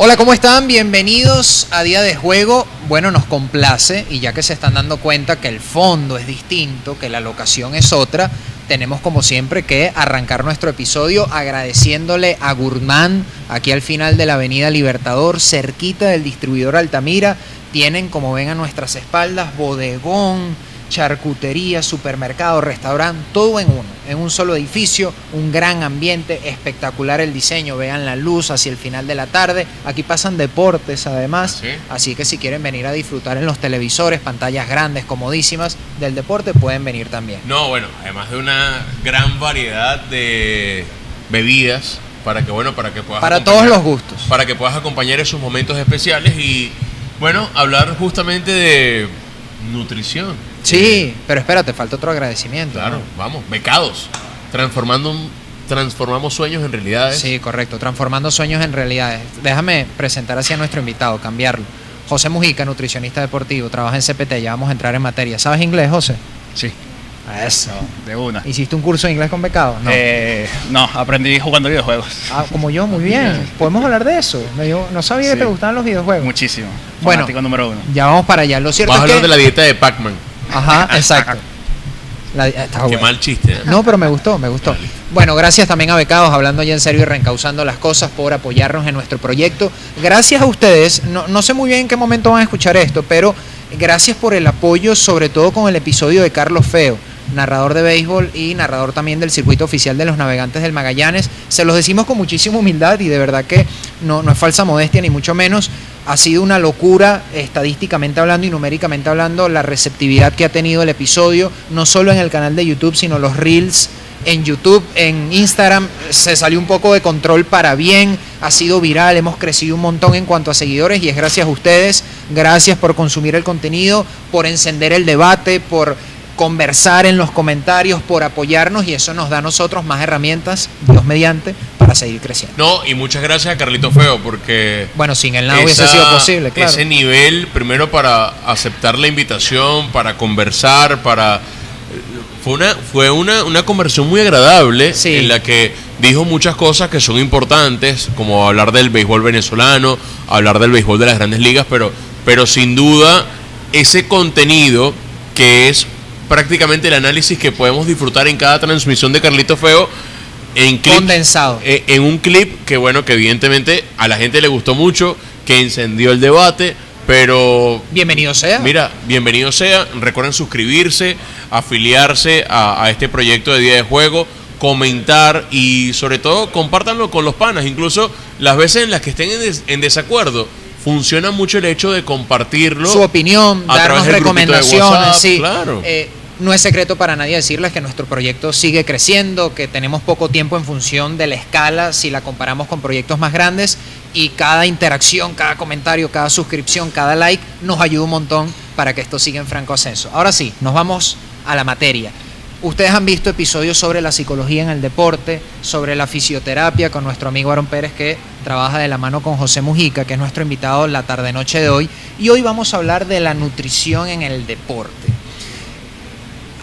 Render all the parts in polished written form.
Hola, ¿cómo están? Bienvenidos a Día de Juego. Bueno, nos complace, y ya que se están dando cuenta que el fondo es distinto, que la locación es otra, tenemos como siempre que arrancar nuestro episodio agradeciéndole a Gurmán, aquí al final de la Avenida Libertador, cerquita del distribuidor Altamira. Tienen, como ven a nuestras espaldas, bodegón, charcutería, supermercado, restaurante, todo en uno, en un solo edificio, un gran ambiente, espectacular el diseño, vean la luz hacia el final de la tarde, aquí pasan deportes además, ¿Sí? Así que si quieren venir a disfrutar en los televisores, pantallas grandes, comodísimas, del deporte, pueden venir también. No, bueno, además de una gran variedad de bebidas para que puedas Para todos los gustos. para que puedas acompañar esos momentos especiales y bueno, hablar justamente de nutrición. Sí, pero espérate, falta otro agradecimiento. Claro, ¿no? vamos, becados, transformamos sueños en realidades. Sí, correcto, transformando sueños en realidades. Déjame presentar así a nuestro invitado, cambiarlo. José Mujica, nutricionista deportivo, trabaja en CPT, ya vamos a entrar en materia. ¿Sabes inglés, José? Sí. Eso. No, de una. ¿Hiciste un curso de inglés con becado? No. No, aprendí jugando videojuegos. Como yo, muy bien. ¿Podemos hablar de eso? No sabía que Sí. te gustaban los videojuegos. Muchísimo. Bueno. Fanático número uno. Ya vamos para allá. Lo cierto Vamos a es hablar que... de la dieta de Pac-Man. Ajá, exacto. Está Qué bueno. mal chiste, ¿eh? No, pero me gustó. Vale. Bueno, gracias también a Becados, hablando ya en serio y reencauzando las cosas, por apoyarnos en nuestro proyecto. Gracias a ustedes, no sé muy bien en qué momento van a escuchar esto, pero gracias por el apoyo, sobre todo con el episodio de Carlos Feo, narrador de béisbol y narrador también del circuito oficial de los Navegantes del Magallanes. Se los decimos con muchísima humildad y de verdad que no es falsa modestia ni mucho menos. Ha sido una locura, estadísticamente hablando y numéricamente hablando, la receptividad que ha tenido el episodio, no solo en el canal de YouTube, sino los Reels en YouTube, en Instagram. Se salió un poco de control para bien, ha sido viral, hemos crecido un montón en cuanto a seguidores y es gracias a ustedes. Gracias por consumir el contenido, por encender el debate, por conversar en los comentarios, por apoyarnos, y eso nos da a nosotros más herramientas, Dios mediante, para seguir creciendo. No, y muchas gracias a Carlito Feo porque Bueno, sin él nada hubiese sido posible, claro. ese nivel, primero para aceptar la invitación, para conversar, fue una conversación muy agradable, Sí. en la que dijo muchas cosas que son importantes, como hablar del béisbol venezolano, hablar del béisbol de las grandes ligas, pero sin duda ese contenido que es prácticamente el análisis que podemos disfrutar en cada transmisión de Carlito Feo en clips, Condensado. en un clip que bueno, que evidentemente a la gente le gustó mucho, que encendió el debate, pero Bienvenido sea. mira, bienvenido sea. Recuerden suscribirse, afiliarse a este proyecto de Día de Juego, comentar y sobre todo compártanlo con los panas, incluso las veces en las que estén en desacuerdo. Funciona mucho el hecho de compartirlo, Su opinión, a darnos través del grupito de recomendaciones. WhatsApp, Sí. claro. No es secreto para nadie decirles que nuestro proyecto sigue creciendo, que tenemos poco tiempo en función de la escala si la comparamos con proyectos más grandes, y cada interacción, cada comentario, cada suscripción, cada like nos ayuda un montón para que esto siga en franco ascenso. Ahora sí, nos vamos a la materia. Ustedes han visto episodios sobre la psicología en el deporte, sobre la fisioterapia con nuestro amigo Aaron Pérez, que trabaja de la mano con José Mujica, que es nuestro invitado la tarde-noche de hoy. Y hoy vamos a hablar de la nutrición en el deporte.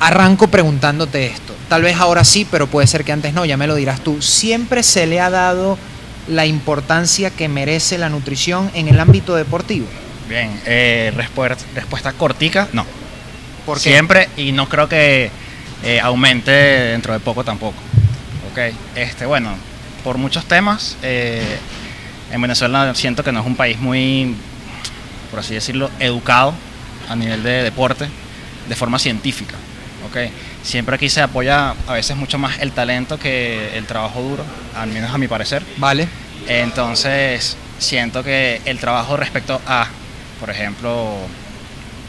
Arranco preguntándote esto. Tal vez ahora sí, pero puede ser que antes no, ya me lo dirás tú. ¿Siempre se le ha dado la importancia que merece la nutrición en el ámbito deportivo? Bien, respuesta cortica, no. ¿Por qué? Siempre, y no creo que aumente dentro de poco tampoco. Ok, bueno, por muchos temas, en Venezuela siento que no es un país muy, por así decirlo, educado a nivel de deporte, de forma científica. Okay. Siempre aquí se apoya a veces mucho más el talento que el trabajo duro, al menos a mi parecer. Vale. Entonces siento que el trabajo respecto a, por ejemplo,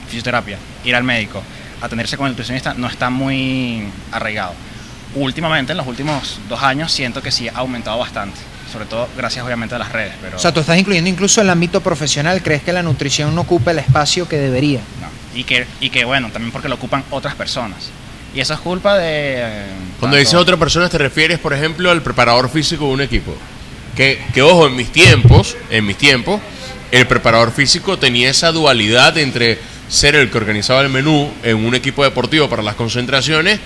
fisioterapia, ir al médico, atenderse con el nutricionista, no está muy arraigado. Últimamente, en los últimos 2 años, siento que sí ha aumentado bastante, sobre todo gracias obviamente a las redes. Pero O sea, tú estás incluyendo incluso el ámbito profesional. ¿Crees que la nutrición no ocupa el espacio que debería? no. Y que bueno, también porque lo ocupan otras personas. Y eso es culpa de... Cuando dices otra persona te refieres, por ejemplo, al preparador físico de un equipo. Que ojo, en mis tiempos, el preparador físico tenía esa dualidad entre ser el que organizaba el menú en un equipo deportivo para las concentraciones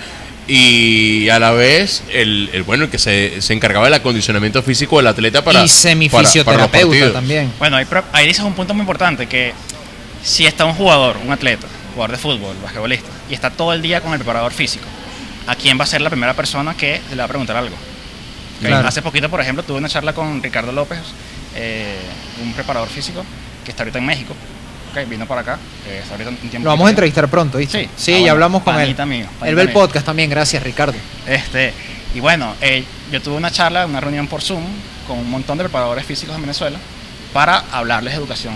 y a la vez el que se encargaba del acondicionamiento físico del atleta para y semifisioterapeuta también. Bueno, ahí dices un punto muy importante, que si está un jugador, un atleta, jugador de fútbol, basquetbolista, y está todo el día con el preparador físico, ¿a quién va a ser la primera persona que le va a preguntar algo? Claro. Hace poquito, por ejemplo, tuve una charla con Ricardo López, un preparador físico que está ahorita en México. Vino para acá, está ahorita un tiempo. Lo vamos a entrevistar pronto, ¿viste? Sí, ya hablamos con él. Él ve el podcast también, gracias Ricardo. Y bueno, yo tuve una charla, una reunión por Zoom con un montón de preparadores físicos en Venezuela para hablarles de educación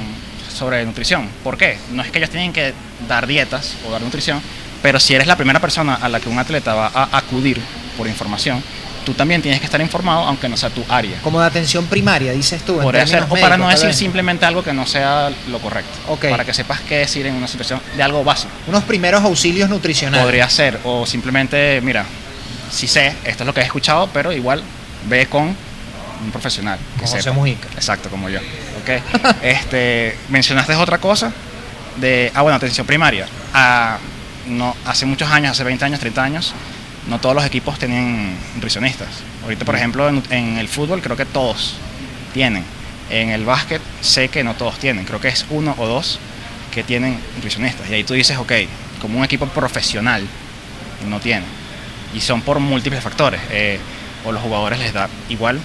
sobre nutrición. ¿Por qué? No es que ellos tienen que dar dietas o dar nutrición, pero si eres la primera persona a la que un atleta va a acudir por información, tú también tienes que estar informado, aunque no sea tu área. Como de atención primaria, dices tú. Podría ser, o para no decir simplemente algo que no sea lo correcto. Okay. Para que sepas qué decir en una situación de algo básico. Unos primeros auxilios nutricionales. Podría ser, o simplemente, mira, sí sé, esto es lo que he escuchado, pero igual ve con un profesional. Como José Mujica. Exacto, como yo. Okay. Mencionaste otra cosa de, atención primaria. No, hace muchos años, hace 20 años, 30 años, no todos los equipos tienen nutricionistas. Ahorita, por ejemplo, en el fútbol creo que todos tienen. En el básquet sé que no todos tienen. Creo que es 1 o 2 que tienen nutricionistas. Y ahí tú dices, ok, como un equipo profesional no tiene. Y son por múltiples factores. O los jugadores les da igual,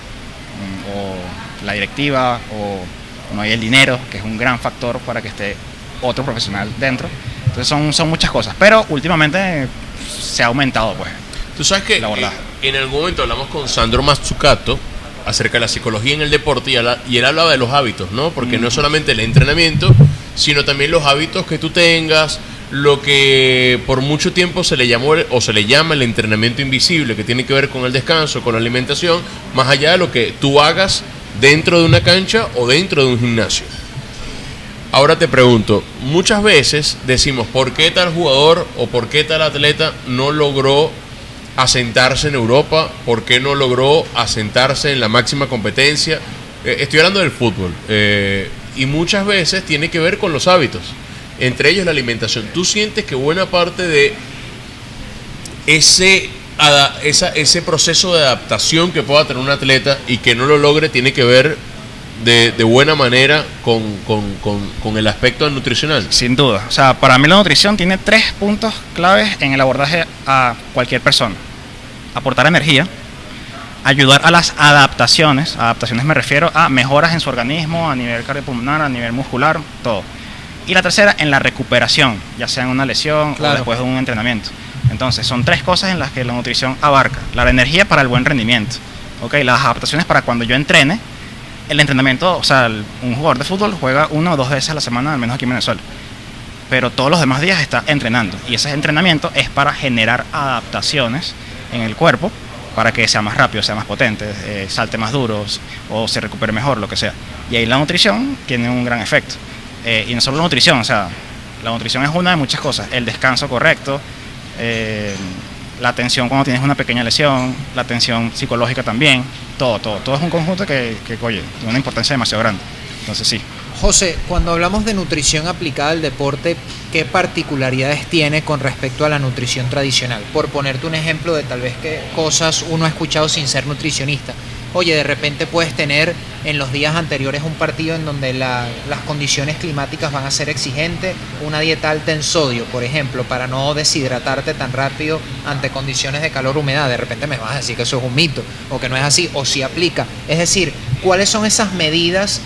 o la directiva, o no hay el dinero, que es un gran factor para que esté otro profesional dentro. Entonces son muchas cosas. Pero últimamente se ha aumentado, pues. Tú sabes que en algún momento hablamos con Sandro Mazzucato acerca de la psicología en el deporte y él hablaba de los hábitos, ¿no? Porque no es solamente el entrenamiento, sino también los hábitos que tú tengas, lo que por mucho tiempo se le llamó o se le llama el entrenamiento invisible, que tiene que ver con el descanso, con la alimentación, más allá de lo que tú hagas dentro de una cancha o dentro de un gimnasio. Ahora te pregunto, muchas veces decimos, ¿por qué tal jugador o por qué tal atleta no logró asentarse en Europa? ¿Por qué no logró asentarse en la máxima competencia? Estoy hablando del fútbol. Y muchas veces tiene que ver con los hábitos, entre ellos la alimentación. ¿Tú sientes que buena parte de ese proceso de adaptación que pueda tener un atleta y que no lo logre tiene que ver de buena manera con el aspecto nutricional? Sin duda. O sea, para mí la nutrición tiene 3 puntos claves en el abordaje a cualquier persona. Aportar energía, ayudar a las adaptaciones. Adaptaciones me refiero a mejoras en su organismo, a nivel cardiopulmonar, a nivel muscular, todo. Y la tercera, en la recuperación, ya sea en una lesión o después de un entrenamiento. Entonces, son 3 cosas en las que la nutrición abarca. La energía para el buen rendimiento. Okay, las adaptaciones para cuando yo entrene. El entrenamiento, o sea, un jugador de fútbol juega 1 o 2 veces a la semana, al menos aquí en Venezuela. Pero todos los demás días está entrenando. Y ese entrenamiento es para generar adaptaciones en el cuerpo para que sea más rápido, sea más potente, salte más duro o se recupere mejor, lo que sea. Y ahí la nutrición tiene un gran efecto. Y no solo la nutrición, o sea, la nutrición es una de muchas cosas. El descanso correcto, la atención cuando tienes una pequeña lesión, la atención psicológica también, todo es un conjunto que oye, tiene una importancia demasiado grande. Entonces sí. José, cuando hablamos de nutrición aplicada al deporte, ¿qué particularidades tiene con respecto a la nutrición tradicional? Por ponerte un ejemplo de tal vez qué cosas uno ha escuchado sin ser nutricionista. Oye, de repente puedes tener en los días anteriores un partido en donde las condiciones climáticas van a ser exigentes, una dieta alta en sodio, por ejemplo, para no deshidratarte tan rápido ante condiciones de calor, humedad. De repente me vas a decir que eso es un mito, o que no es así, o sí aplica. Es decir, ¿cuáles son esas medidas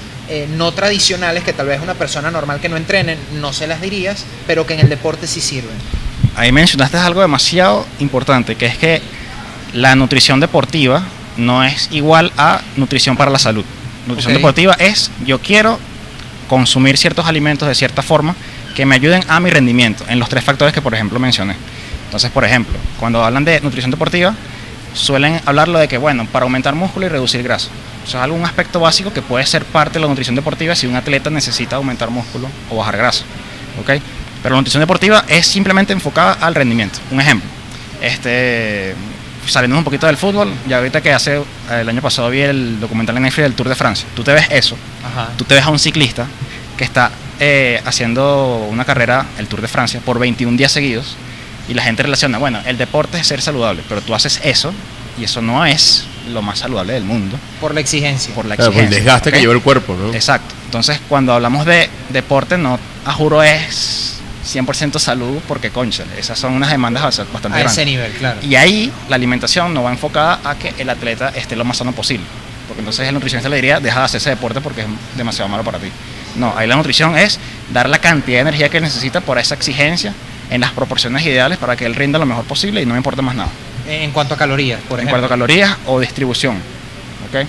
no tradicionales que tal vez una persona normal que no entrene no se las dirías, pero que en el deporte sí sirven? Ahí mencionaste algo demasiado importante, que es que la nutrición deportiva no es igual a nutrición para la salud. Nutrición deportiva es, yo quiero consumir ciertos alimentos de cierta forma que me ayuden a mi rendimiento en los 3 factores que, por ejemplo, mencioné. Entonces, por ejemplo, cuando hablan de nutrición deportiva, suelen hablarlo de que, bueno, para aumentar músculo y reducir grasa. O sea, algún aspecto básico que puede ser parte de la nutrición deportiva si un atleta necesita aumentar músculo o bajar grasa. ¿Okay? Pero la nutrición deportiva es simplemente enfocada al rendimiento. Un ejemplo, saliendo un poquito del fútbol, ya ahorita que el año pasado vi el documental en Netflix del Tour de Francia. Tú te ves eso, tú te ves a un ciclista que está haciendo una carrera, el Tour de Francia, por 21 días seguidos, Y la gente relaciona, bueno, el deporte es ser saludable, pero tú haces eso y eso no es lo más saludable del mundo. Por la exigencia. Por la Claro, por el exigencia. desgaste ¿ok? que lleva el cuerpo, ¿no? Exacto. Entonces, cuando hablamos de deporte, no, a juro es 100% salud, porque, concha, esas son unas demandas bastante A grandes. ese nivel, claro. Y ahí la alimentación no va enfocada a que el atleta esté lo más sano posible. Porque entonces el nutricionista le diría, deja de hacer ese deporte porque es demasiado malo para ti. No, ahí la nutrición es dar la cantidad de energía que necesita por esa exigencia en las proporciones ideales para que él rinda lo mejor posible y no me importa más nada. En cuanto a calorías, por En ejemplo. cuanto a calorías o distribución. ¿Ok?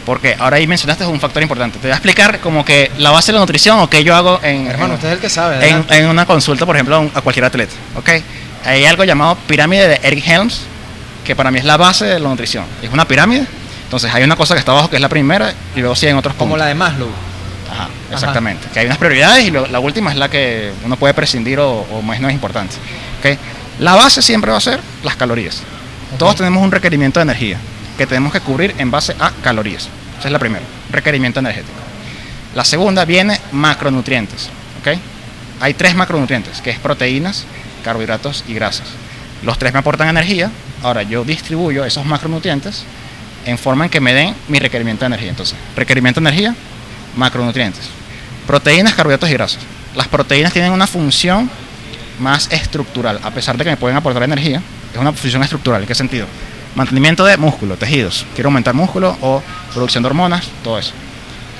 Porque ahora ahí mencionaste un factor importante. Te voy a explicar como que la base de la nutrición o qué yo hago Hermano, usted es el que sabe, adelante. en una consulta, por ejemplo, a cualquier atleta. ¿Ok? Hay algo llamado pirámide de Eric Helms, que para mí es la base de la nutrición. Es una pirámide. Entonces hay una cosa que está abajo que es la primera y luego siguen otros puntos. Como la de Maslow. Ajá, exactamente. Que hay unas prioridades y la última es la que uno puede prescindir o más no es importante. ¿Ok? La base siempre va a ser las calorías. Todos tenemos un requerimiento de energía que tenemos que cubrir en base a calorías. Esa es la primera, requerimiento energético. La segunda viene macronutrientes. ¿Ok? Hay 3 macronutrientes, que es proteínas, carbohidratos y grasas. Los 3 me aportan energía. Ahora yo distribuyo esos macronutrientes en forma en que me den mi requerimiento de energía. Entonces, requerimiento de energía, macronutrientes. Proteínas, carbohidratos y grasas. Las proteínas tienen una función más estructural, a pesar de que me pueden aportar energía, es una función estructural. ¿En qué sentido? Mantenimiento de músculo, tejidos. Quiero aumentar músculo o producción de hormonas, todo eso.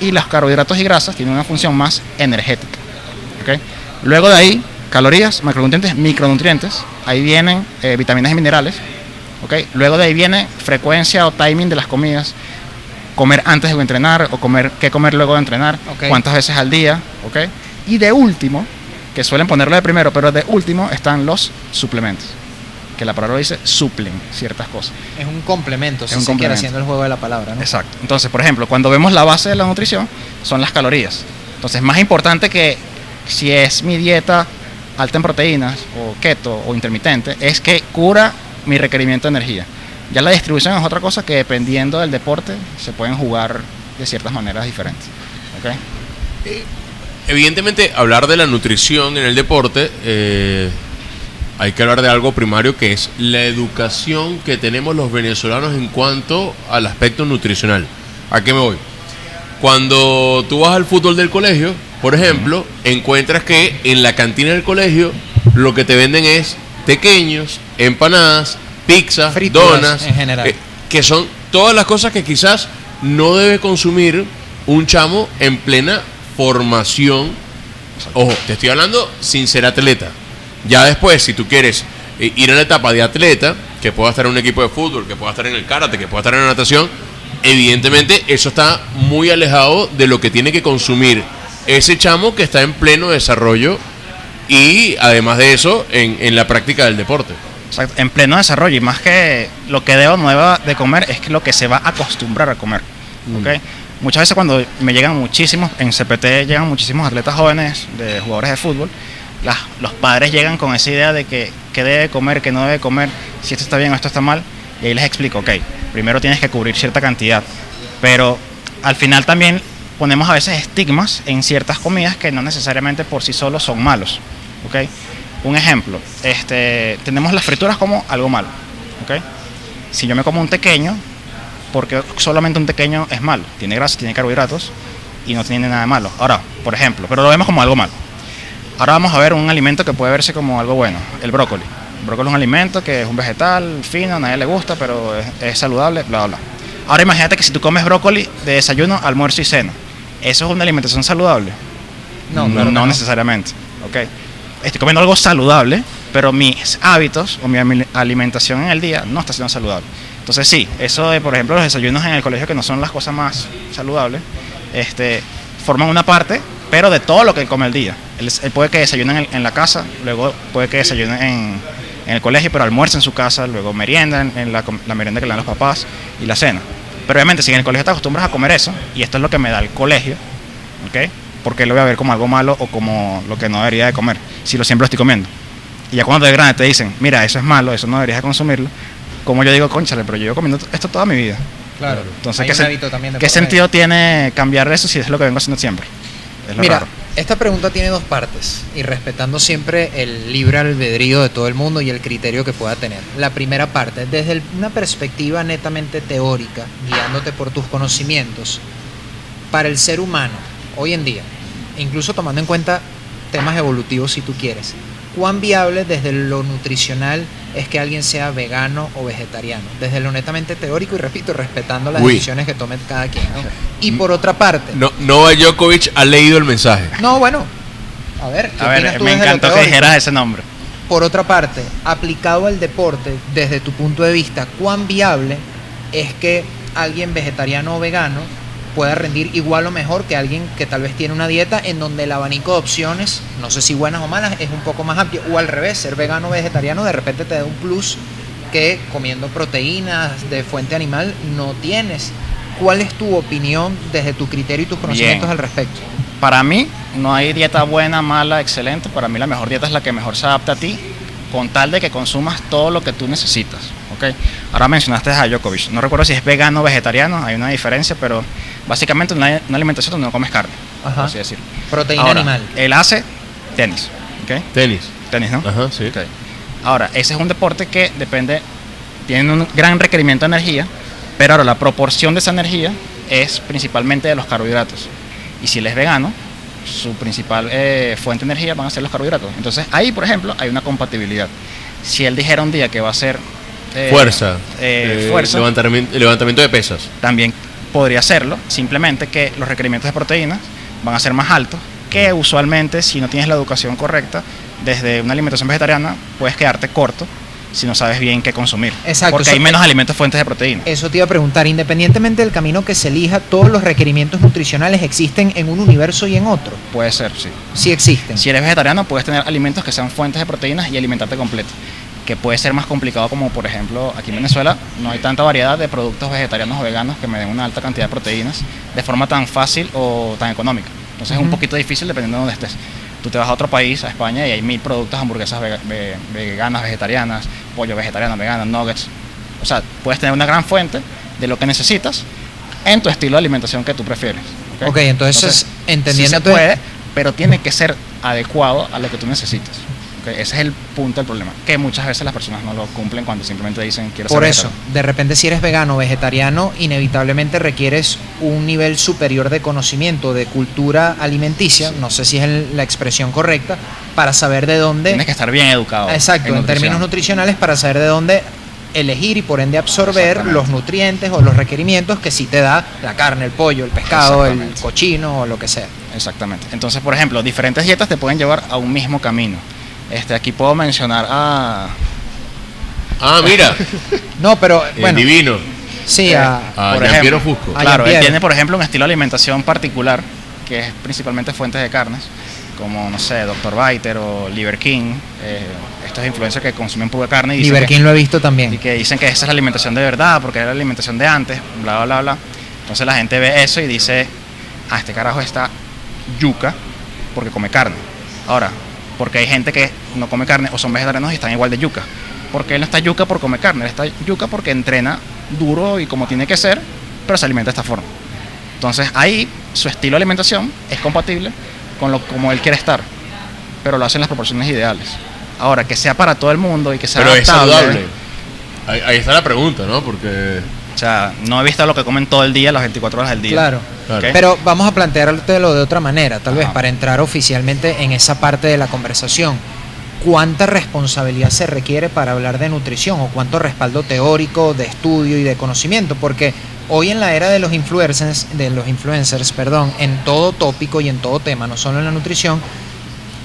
Y los carbohidratos y grasas tienen una función más energética. ¿Ok? Luego de ahí, calorías, macronutrientes, micronutrientes. Ahí vienen vitaminas y minerales. ¿Ok? Luego de ahí viene frecuencia o timing de las comidas. Comer antes de entrenar o qué comer luego de entrenar. Ok. Cuántas veces al día. ¿Ok? Y de último, que suelen ponerlo de primero, pero de último están los suplementos. Que la palabra dice suplen ciertas cosas. Es un complemento, Es si un se quiere, complemento. haciendo el juego de la palabra, ¿no? Exacto. Entonces, por ejemplo, cuando vemos la base de la nutrición, son las calorías. Entonces, más importante que si es mi dieta alta en proteínas, o keto, o intermitente, es que cura mi requerimiento de energía. Ya la distribución es otra cosa que, dependiendo del deporte, se pueden jugar de ciertas maneras diferentes. ¿Ok? Evidentemente, hablar de la nutrición en el deporte, hay que hablar de algo primario, que es la educación que tenemos los venezolanos en cuanto al aspecto nutricional. ¿A qué me voy? Cuando tú vas al fútbol del colegio, por ejemplo, encuentras que en la cantina del colegio lo que te venden es tequeños, empanadas, pizza, Frituras, donas, en general. que son todas las cosas que quizás no debe consumir un chamo en plena formación. Ojo, te estoy hablando sin ser atleta. Ya después, si tú quieres ir a la etapa de atleta, que pueda estar en un equipo de fútbol, que pueda estar en el karate, que pueda estar en la natación, evidentemente eso está muy alejado de lo que tiene que consumir ese chamo que está en pleno desarrollo y además de eso en la práctica del deporte. Exacto, en pleno desarrollo, y más que lo que debo o no deba de comer, es que lo que se va a acostumbrar a comer. ¿Ok? Muchas veces cuando me llegan muchísimos, en CPT llegan muchísimos atletas jóvenes, de jugadores de fútbol, los padres llegan con esa idea de que debe comer, que no debe comer, si esto está bien o esto está mal, y ahí les explico, ok, primero tienes que cubrir cierta cantidad, pero al final también ponemos a veces estigmas en ciertas comidas que no necesariamente por sí solos son malos. ¿Ok? Un ejemplo, tenemos las frituras como algo malo. ¿Ok? Si yo me como un tequeño, porque solamente un tequeño es malo, tiene grasa, tiene carbohidratos y no tiene nada de malo. Ahora, por ejemplo, pero lo vemos como algo malo. Ahora vamos a ver un alimento que puede verse como algo bueno, el brócoli. El brócoli es un alimento que es un vegetal fino, a nadie le gusta, pero es saludable, bla, bla, bla. Ahora imagínate que si tú comes brócoli de desayuno, almuerzo y cena, ¿eso es una alimentación saludable? No, claro que no. Necesariamente. ¿Ok? Estoy comiendo algo saludable, pero mis hábitos o mi alimentación en el día no está siendo saludable. Entonces sí, eso de, por ejemplo, los desayunos en el colegio, que no son las cosas más saludables, forman una parte, pero de todo lo que él come el día. Él puede que desayune en la casa, luego puede que desayune en el colegio, pero almuerza en su casa, luego merienda en la merienda que le dan los papás y la cena. Pero obviamente si en el colegio te acostumbras a comer eso, y esto es lo que me da el colegio, ¿ok? Porque lo voy a ver como algo malo o como lo que no debería de comer, si siempre lo estoy comiendo. Y ya cuando de grande te dicen, mira, eso es malo, eso no deberías de consumirlo, como yo digo, cónchale, pero yo llevo comiendo esto toda mi vida. Claro. Entonces, Hay un hábito también de ¿qué por medio. sentido tiene cambiar eso si es lo que vengo haciendo siempre? Es lo Mira, raro. Esta pregunta tiene dos partes y respetando siempre el libre albedrío de todo el mundo y el criterio que pueda tener. La primera parte, desde una perspectiva netamente teórica, guiándote por tus conocimientos, para el ser humano, hoy en día, incluso tomando en cuenta temas evolutivos si tú quieres, ¿cuán viable desde lo nutricional es que alguien sea vegano o vegetariano? Desde lo netamente teórico y repito, respetando las decisiones que tome cada quien, ¿no? Y por otra parte... Novak Djokovic ha leído el mensaje. No, bueno, a ver, me encantó que dijeras ese nombre. Por otra parte, aplicado al deporte, desde tu punto de vista, ¿cuán viable es que alguien vegetariano o vegano pueda rendir igual o mejor que alguien que tal vez tiene una dieta en donde el abanico de opciones, no sé si buenas o malas, es un poco más amplio? O al revés, ser vegano o vegetariano de repente te da un plus que comiendo proteínas de fuente animal no tienes. ¿Cuál es tu opinión desde tu criterio y tus conocimientos al respecto? Para mí no hay dieta buena, mala, excelente. Para mí la mejor dieta es la que mejor se adapta a ti, con tal de que consumas todo lo que tú necesitas. ¿Okay? Ahora mencionaste a Djokovic. No recuerdo si es vegano o vegetariano, hay una diferencia, pero básicamente una alimentación donde no comes carne, por así decirlo. Proteína ahora, animal. Él hace tenis. ¿Okay? Tenis, ¿no? Ajá, sí. Okay. Ahora, ese es un deporte que tiene un gran requerimiento de energía, pero ahora la proporción de esa energía es principalmente de los carbohidratos. Y si él es vegano, su principal fuente de energía van a ser los carbohidratos. Entonces ahí, por ejemplo, hay una compatibilidad. Si él dijera un día que va a hacer fuerza, levantamiento de pesas, también podría hacerlo, simplemente que los requerimientos de proteínas van a ser más altos, que usualmente si no tienes la educación correcta, desde una alimentación vegetariana puedes quedarte corto si no sabes bien qué consumir. Exacto, porque hay menos alimentos fuentes de proteína. Eso te iba a preguntar, independientemente del camino que se elija, ¿todos los requerimientos nutricionales existen en un universo y en otro? Puede ser, sí. Sí existen. Si eres vegetariano, puedes tener alimentos que sean fuentes de proteínas y alimentarte completo, que puede ser más complicado, como por ejemplo aquí en Venezuela no hay tanta variedad de productos vegetarianos o veganos que me den una alta cantidad de proteínas de forma tan fácil o tan económica. Entonces es un poquito difícil dependiendo de dónde estés. Tú te vas a otro país, a España, y hay 1000 productos, hamburguesas veganas, vegetarianas, pollo vegetariano, vegano, nuggets. O sea, puedes tener una gran fuente de lo que necesitas en tu estilo de alimentación que tú prefieres. Ok, entonces entendiendo... Sí se puede, pero tiene que ser adecuado a lo que tú necesitas. ¿Okay? Ese es el punto del problema, que muchas veces las personas no lo cumplen cuando simplemente dicen quiero ser Por eso, vegetariano. de repente si eres vegano o vegetariano, inevitablemente requieres un nivel superior de conocimiento, de cultura alimenticia, no sé si es la expresión correcta, para saber de dónde... Tienes que estar bien educado. Exacto, en términos nutricionales, para saber de dónde elegir y por ende absorber los nutrientes o los requerimientos que sí te da la carne, el pollo, el pescado, el cochino o lo que sea. Exactamente. Entonces, por ejemplo, diferentes dietas te pueden llevar a un mismo camino. Aquí puedo mencionar a... mira. No, pero bueno. Divino. Sí, por ejemplo, Fusco. Claro, él tiene, por ejemplo, un estilo de alimentación particular, que es principalmente fuentes de carnes, como, no sé, Dr. Biter o Liver King, estos influencers que consumen pura carne. Y Liver King lo he visto también. Y que dicen que esa es la alimentación de verdad, porque era la alimentación de antes, bla, bla, bla, bla. Entonces la gente ve eso y dice, este carajo está yuca porque come carne. Ahora, porque hay gente que no come carne o son vegetarianos y están igual de yuca. Porque él no está yuca por comer carne, él está yuca porque entrena duro y como tiene que ser, pero se alimenta de esta forma. Entonces ahí su estilo de alimentación es compatible con como él quiere estar, pero lo hace en las proporciones ideales. Ahora, que sea para todo el mundo y que sea adaptable. Es saludable. Ahí está la pregunta, ¿no? Porque... O sea, no he visto lo que comen todo el día, las 24 horas del día. Claro. ¿Okay? Pero vamos a planteártelo de otra manera, tal vez para entrar oficialmente en esa parte de la conversación. ¿Cuánta responsabilidad se requiere para hablar de nutrición o cuánto respaldo teórico, de estudio y de conocimiento? Porque hoy en la era de los influencers, en todo tópico y en todo tema, no solo en la nutrición,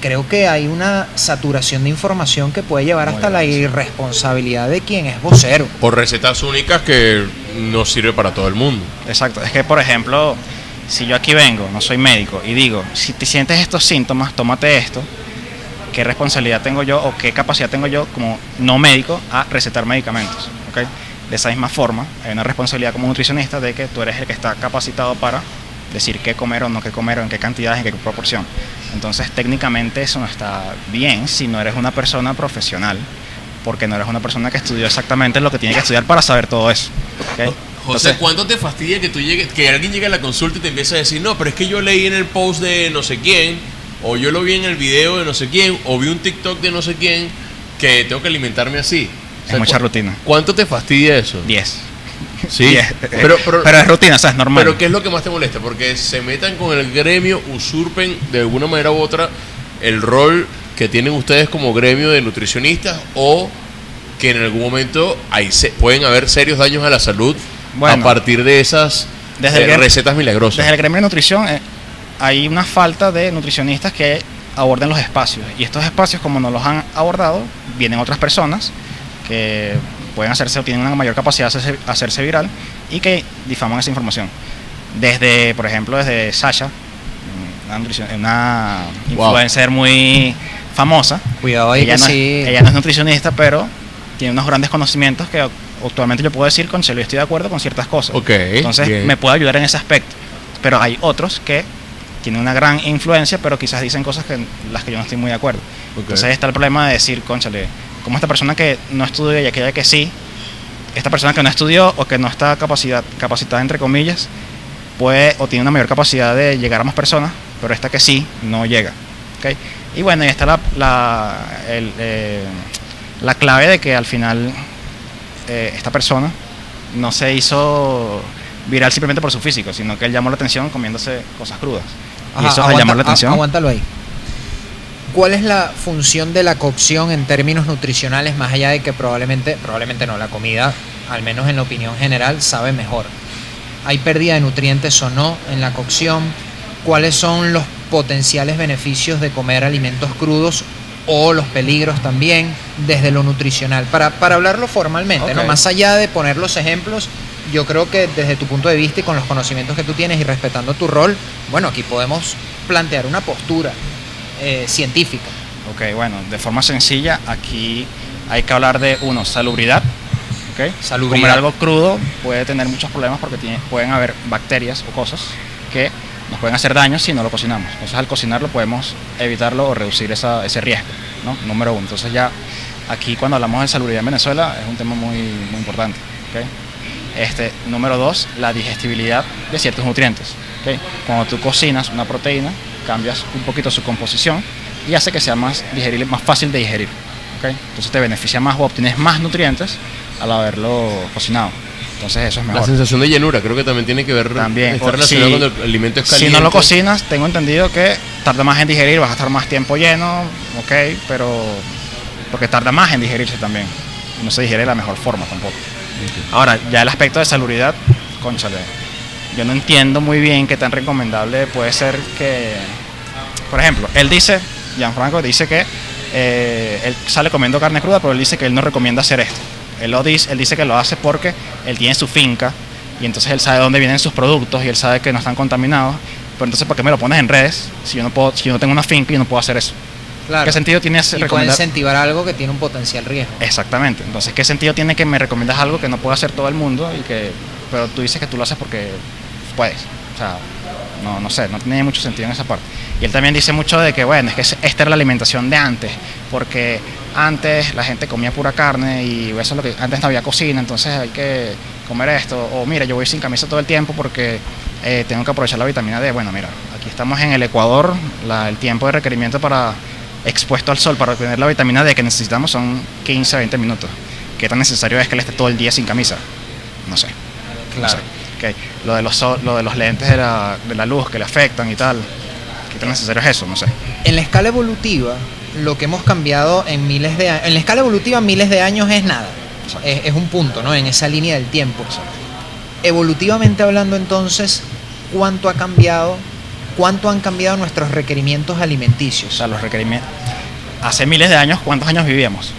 creo que hay una saturación de información que puede llevar hasta la irresponsabilidad de quien es vocero. Por recetas únicas que no sirve para todo el mundo. Exacto, es que por ejemplo, si yo aquí vengo, no soy médico, y digo, si te sientes estos síntomas, tómate esto, ¿qué responsabilidad tengo yo o qué capacidad tengo yo como no médico a recetar medicamentos? ¿Okay? De esa misma forma, hay una responsabilidad como nutricionista de que tú eres el que está capacitado para decir qué comer o no qué comer, o en qué cantidad, en qué proporción. Entonces, técnicamente eso no está bien si no eres una persona profesional, porque no eres una persona que estudió exactamente lo que tiene que estudiar para saber todo eso. ¿Okay? José, entonces, ¿cuánto te fastidia que alguien llegue a la consulta y te empiece a decir, no, pero es que yo leí en el post de no sé quién o yo lo vi en el video de no sé quién, o vi un TikTok de no sé quién, que tengo que alimentarme así. O sea, Es mucha rutina. ¿Cuánto te fastidia eso? 10. Sí, 10. pero es rutina, o sea, es normal. Pero ¿qué es lo que más te molesta? Porque se metan con el gremio, usurpen de alguna manera u otra el rol que tienen ustedes como gremio de nutricionistas, o que en algún momento pueden haber serios daños a la salud a partir de esas recetas milagrosas. Desde el gremio de nutrición hay una falta de nutricionistas que aborden los espacios, y estos espacios, como no los han abordado, vienen otras personas que pueden hacerse o tienen una mayor capacidad de hacerse viral y que difaman esa información. Desde, por ejemplo, desde Sasha, una influencer muy famosa. Cuidado ahí, ella no es nutricionista, pero tiene unos grandes conocimientos que actualmente yo puedo decir, yo estoy de acuerdo con ciertas cosas. Entonces bien, me puede ayudar en ese aspecto. Pero hay otros que tienen una gran influencia, pero quizás dicen cosas que las que yo no estoy muy de acuerdo. Entonces está el problema de decir, cónchale, como esta persona que no estudió y aquella que sí, esta persona que no estudió o que no está capacitada entre comillas, puede o tiene una mayor capacidad de llegar a más personas, pero esta que sí no llega. ¿Okay? Y bueno, ahí está la clave de que al final esta persona no se hizo viral simplemente por su físico, sino que él llamó la atención comiéndose cosas crudas. Ajá, y eso es llamar la atención. Aguántalo ahí. ¿Cuál es la función de la cocción en términos nutricionales, más allá de que probablemente no, la comida, al menos en la opinión general, sabe mejor? ¿Hay pérdida de nutrientes o no en la cocción? ¿Cuáles son los potenciales beneficios de comer alimentos crudos o los peligros también desde lo nutricional? Para hablarlo formalmente, ¿no? Más allá de poner los ejemplos, yo creo que desde tu punto de vista y con los conocimientos que tú tienes y respetando tu rol, bueno, aquí podemos plantear una postura científica. Ok, bueno, de forma sencilla, aquí hay que hablar de, salubridad. Okay. Salubridad. Comer algo crudo puede tener muchos problemas porque pueden haber bacterias o cosas que nos pueden hacer daño si no lo cocinamos. Entonces, al cocinarlo podemos evitarlo o reducir ese riesgo, ¿no? Número uno. Entonces, ya aquí cuando hablamos de salubridad en Venezuela es un tema muy, muy importante. ¿Okay? Número dos, la digestibilidad de ciertos nutrientes. ¿Okay? Cuando tú cocinas una proteína, cambias un poquito su composición y hace que sea más digerible, más fácil de digerir. ¿Okay? Entonces te beneficia más o obtienes más nutrientes al haberlo cocinado. Entonces eso es mejor. La sensación de llenura creo que también tiene que ver está relacionado cuando el alimento es caliente. Si no lo cocinas, tengo entendido que tarda más en digerir, vas a estar más tiempo lleno, pero porque tarda más en digerirse también. No se digiere de la mejor forma tampoco. Ahora, ya el aspecto de salubridad, cónchale, yo no entiendo muy bien qué tan recomendable puede ser que, por ejemplo, Gianfranco dice que él sale comiendo carne cruda, pero él dice que él no recomienda hacer esto. Él dice que lo hace porque él tiene su finca y entonces él sabe dónde vienen sus productos y él sabe que no están contaminados. Pero entonces, ¿por qué me lo pones en redes si yo no tengo una finca y no puedo hacer eso? Claro. ¿Qué sentido tiene puede incentivar algo que tiene un potencial riesgo? Exactamente. Entonces, ¿qué sentido tiene que me recomiendas algo que no puede hacer todo el mundo pero tú dices que tú lo haces porque puedes? O sea, no sé, no tiene mucho sentido en esa parte. Y él también dice mucho de que, bueno, es que esta era la alimentación de antes, porque antes la gente comía pura carne y eso es lo que antes no había cocina, entonces hay que comer esto. O mira, yo voy sin camisa todo el tiempo porque tengo que aprovechar la vitamina D. Bueno, mira, aquí estamos en el Ecuador, el tiempo de requerimiento expuesto al sol para obtener la vitamina D que necesitamos son 15 a 20 minutos. ¿Qué tan necesario es que él esté todo el día sin camisa? No sé. Claro. No sé. Okay. Lo de los lentes de la luz que le afectan y tal, ¿qué tan necesario es eso? No sé. En la escala evolutiva, lo que hemos cambiado en miles de años, en la escala evolutiva miles de años es nada. Es un punto, ¿no? En esa línea del tiempo. Exacto. Evolutivamente hablando, entonces, ¿cuánto han cambiado nuestros requerimientos alimenticios? O sea, los requerimientos. Hace miles de años, ¿cuántos años vivíamos?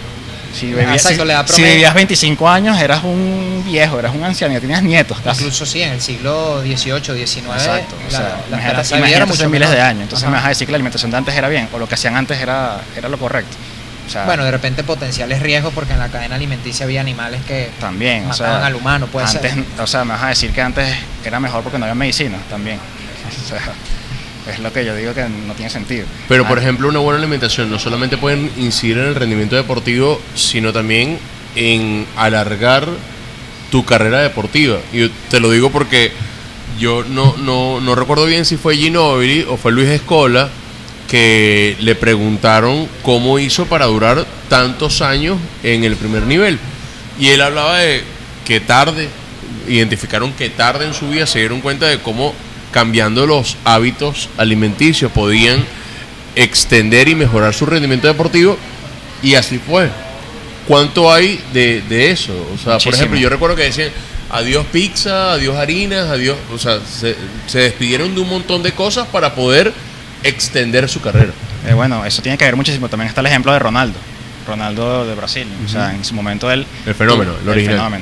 Si vivías 25 años, eras un viejo, eras un anciano, ya tenías nietos casi. Incluso sí, en el siglo XVIII, XIX. Exacto. Era mucho miles de años. Entonces me vas a decir que la alimentación de antes era bien, o lo que hacían antes era lo correcto. O sea, bueno, de repente potenciales riesgos porque en la cadena alimenticia había animales que también mataban al humano, puede antes, ser. O sea, me vas a decir que antes era mejor porque no había medicina también. O sea, es lo que yo digo que no tiene sentido. Pero, por ejemplo, una buena alimentación no solamente puede incidir en el rendimiento deportivo, sino también en alargar tu carrera deportiva. Y te lo digo porque yo no recuerdo bien si fue Ginóbili o fue Luis Escola, que le preguntaron cómo hizo para durar tantos años en el primer nivel. Y él hablaba de que tarde, identificaron que tarde en su vida se dieron cuenta de cómo cambiando los hábitos alimenticios podían extender y mejorar su rendimiento deportivo, y así fue. ¿Cuánto hay de eso? O sea, Muchísimo. por ejemplo, yo recuerdo que decían adiós pizza, adiós harinas, adiós, o sea, se despidieron de un montón de cosas para poder extender su carrera. Bueno, eso tiene que ver muchísimo. También está el ejemplo de Ronaldo de Brasil. O sea, en su momento él... El fenómeno, el original.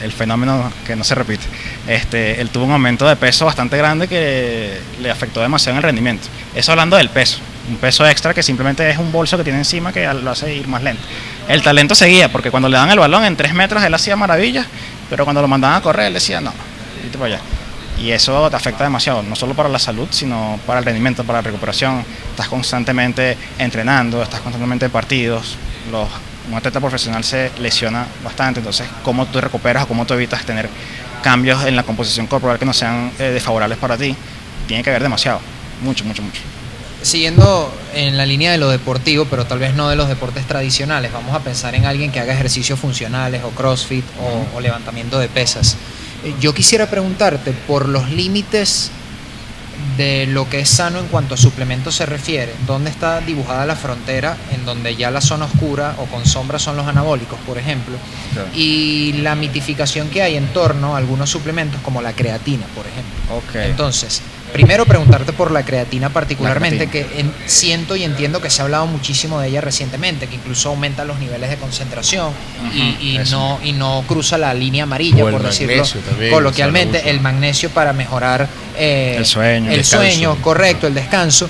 El fenómeno que no se repite. Él tuvo un aumento de peso bastante grande que le afectó demasiado en el rendimiento. Eso hablando del peso. Un peso extra que simplemente es un bolso que tiene encima que lo hace ir más lento. El talento seguía, porque cuando le dan el balón en 3 metros él hacía maravillas, pero cuando lo mandaban a correr él decía, no, vete para allá. Y eso te afecta demasiado, no solo para la salud, sino para el rendimiento, para la recuperación. Estás constantemente entrenando, estás constantemente en partidos. Un atleta profesional se lesiona bastante, entonces cómo tú recuperas o cómo tú evitas tener cambios en la composición corporal que no sean desfavorables para ti, tiene que ver demasiado, mucho. Siguiendo en la línea de lo deportivo, pero tal vez no de los deportes tradicionales, vamos a pensar en alguien que haga ejercicios funcionales o CrossFit o levantamiento de pesas. Yo quisiera preguntarte por los límites de lo que es sano en cuanto a suplementos se refiere. ¿Dónde está dibujada la frontera en donde ya la zona oscura o con sombra son los anabólicos, por ejemplo? Claro. Y la mitificación que hay en torno a algunos suplementos como la creatina, por ejemplo. Okay. Entonces, primero preguntarte por la creatina particularmente, La creatina. que siento y entiendo que se ha hablado muchísimo de ella recientemente, que incluso aumenta los niveles de concentración y no cruza la línea amarilla, O el por decirlo magnesio también, coloquialmente, o sea, el magnesio para mejorar el sueño, correcto, el descanso.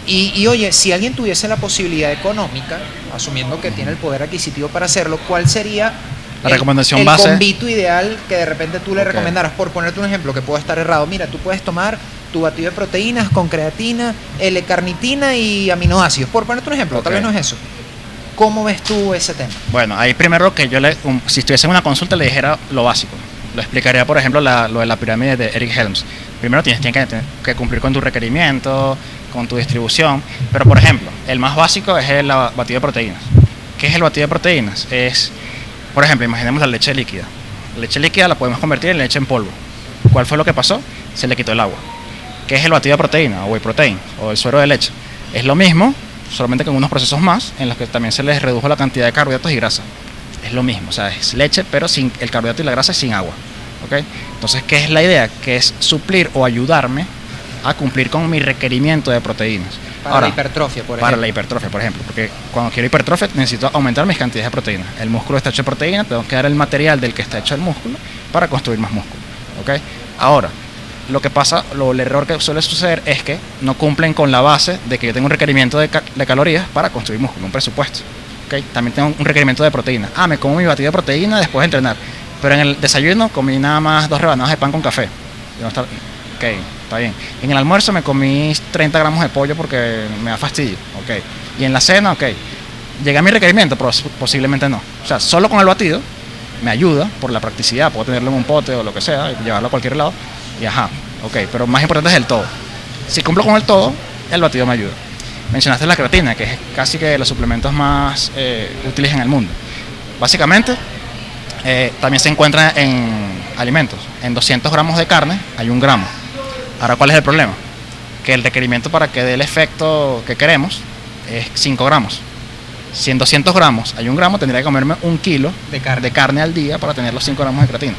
Y oye, si alguien tuviese la posibilidad económica, asumiendo que tiene el poder adquisitivo para hacerlo, ¿cuál sería la recomendación el base? convito ideal que de repente tú le Ok. recomendaras? Por ponerte un ejemplo que puedo estar errado, mira, tú puedes tomar tu batido de proteínas con creatina, L-carnitina y aminoácidos, por ponerte un ejemplo, Ok. tal vez no es eso. ¿Cómo ves tú ese tema? Bueno, ahí primero que yo si estuviese en una consulta le dijera lo básico. Lo explicaría, por ejemplo, lo de la pirámide de Eric Helms. Primero tienes que cumplir con tu requerimiento, con tu distribución. Pero, por ejemplo, el más básico es el batido de proteínas. ¿Qué es el batido de proteínas? Es, por ejemplo, imaginemos la leche líquida. La leche líquida la podemos convertir en leche en polvo. ¿Cuál fue lo que pasó? Se le quitó el agua. ¿Qué es el batido de proteína o whey protein o el suero de leche? Es lo mismo, solamente con unos procesos más en los que también se les redujo la cantidad de carbohidratos y grasa. Es lo mismo, o sea, es leche, pero sin el carbohidrato y la grasa sin agua. ¿Okay? Entonces, ¿qué es la idea? Que es suplir o ayudarme a cumplir con mi requerimiento de proteínas. Para la hipertrofia, por ejemplo. Para la hipertrofia, por ejemplo, porque cuando quiero hipertrofia necesito aumentar mis cantidades de proteínas. El músculo está hecho de proteína, tengo que dar el material del que está hecho el músculo para construir más músculo. ¿Okay? Ahora, lo que pasa, el error que suele suceder es que no cumplen con la base de que yo tengo un requerimiento de calorías para construir músculo, un presupuesto. ¿Okay? También tengo un requerimiento de proteína. Me como mi batido de proteína después de entrenar, pero en el desayuno comí nada más 2 rebanadas de pan con café. Ok, está bien. En el almuerzo me comí 30 gramos de pollo porque me da fastidio. Ok. Y en la cena, ok. ¿Llegué a mi requerimiento? Posiblemente no. O sea, solo con el batido me ayuda por la practicidad. Puedo tenerlo en un pote o lo que sea y llevarlo a cualquier lado. Y ok. Pero más importante es el todo. Si cumplo con el todo, el batido me ayuda. Mencionaste la creatina, que es casi que los suplementos más útiles en el mundo. Básicamente, también se encuentra en alimentos. En 200 gramos de carne hay 1 gramo. Ahora, ¿cuál es el problema? Que el requerimiento para que dé el efecto que queremos es 5 gramos. Si en 200 gramos hay 1 gramo, tendría que comerme 1 kilo de carne al día para tener los 5 gramos de creatina.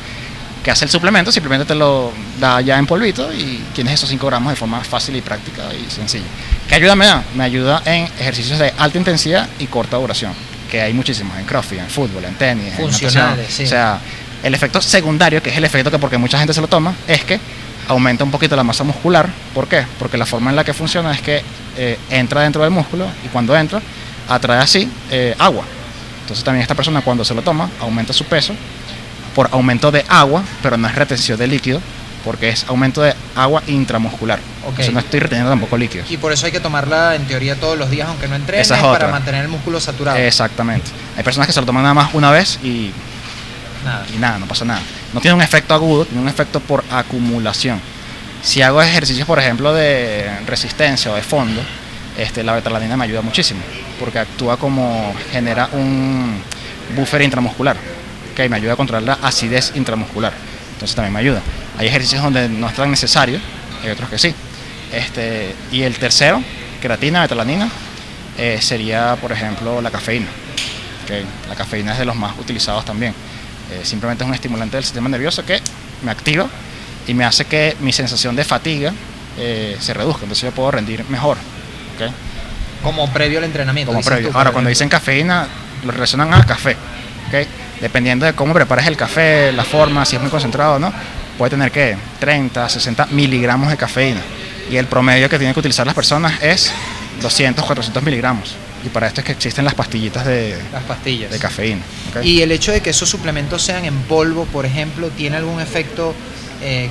¿Qué hace el suplemento? Simplemente te lo da ya en polvito y tienes esos 5 gramos de forma fácil y práctica y sencilla. ¿Qué ayuda me da? Me ayuda en ejercicios de alta intensidad y corta duración, que hay muchísimos en CrossFit, en fútbol, en tenis, funcionales, en natación. sí. O sea, el efecto secundario, que es el efecto que porque mucha gente se lo toma, es que aumenta un poquito la masa muscular. ¿Por qué? Porque la forma en la que funciona es que entra dentro del músculo y cuando entra, atrae así agua. Entonces también esta persona cuando se lo toma, aumenta su peso por aumento de agua, pero no es retención de líquido, porque es aumento de agua intramuscular. Ok. Entonces no estoy reteniendo tampoco líquidos. Y por eso hay que tomarla en teoría todos los días, aunque no entrenes, Esa es para otra. mantener el músculo saturado. Exactamente. Hay personas que se lo toman nada más una vez y nada, no pasa nada. No tiene un efecto agudo, tiene un efecto por acumulación. Si hago ejercicios, por ejemplo, de resistencia o de fondo, La betalanina me ayuda muchísimo, porque actúa como genera un buffer intramuscular, que me ayuda a controlar la acidez intramuscular, entonces también me ayuda. Hay ejercicios donde no es tan necesario, hay otros que sí. Y el tercero, creatina, betalanina, sería, por ejemplo, la cafeína. Okay. La cafeína es de los más utilizados también. Simplemente es un estimulante del sistema nervioso que me activa y me hace que mi sensación de fatiga se reduzca, entonces yo puedo rendir mejor. Okay. Como previo al entrenamiento. Como previo. Ahora, cuando dicen cafeína, lo relacionan al café. Okay. Dependiendo de cómo prepares el café, la forma, si es muy concentrado o no, puede tener que 30, 60 miligramos de cafeína. Y el promedio que tienen que utilizar las personas es 200, 400 miligramos. Y para esto es que existen las pastillitas de cafeína. ¿Okay? Y el hecho de que esos suplementos sean en polvo, por ejemplo, ¿tiene algún efecto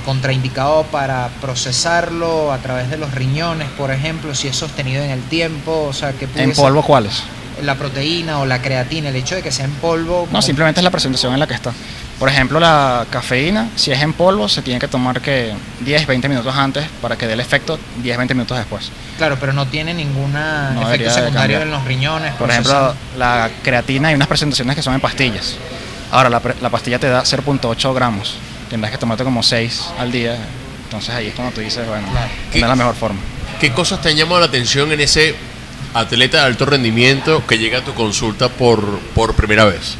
contraindicado para procesarlo a través de los riñones, por ejemplo, si es sostenido en el tiempo? O sea, ¿qué ¿En polvo cuáles? La proteína o la creatina, el hecho de que sea en polvo. No, simplemente es la presentación en la que está. Por ejemplo, la cafeína, si es en polvo, se tiene que tomar que 10, 20 minutos antes para que dé el efecto 10, 20 minutos después. Claro, pero no tiene ningún efecto secundario en los riñones. Por ejemplo, la creatina, hay unas presentaciones que son en pastillas. Ahora, la pastilla te da 0.8 gramos. Tendrás que tomarte como 6 al día. Entonces ahí es cuando tú dices, bueno, claro, no es la mejor forma. ¿Qué cosas te han llamado la atención en ese atleta de alto rendimiento que llega a tu consulta por primera vez?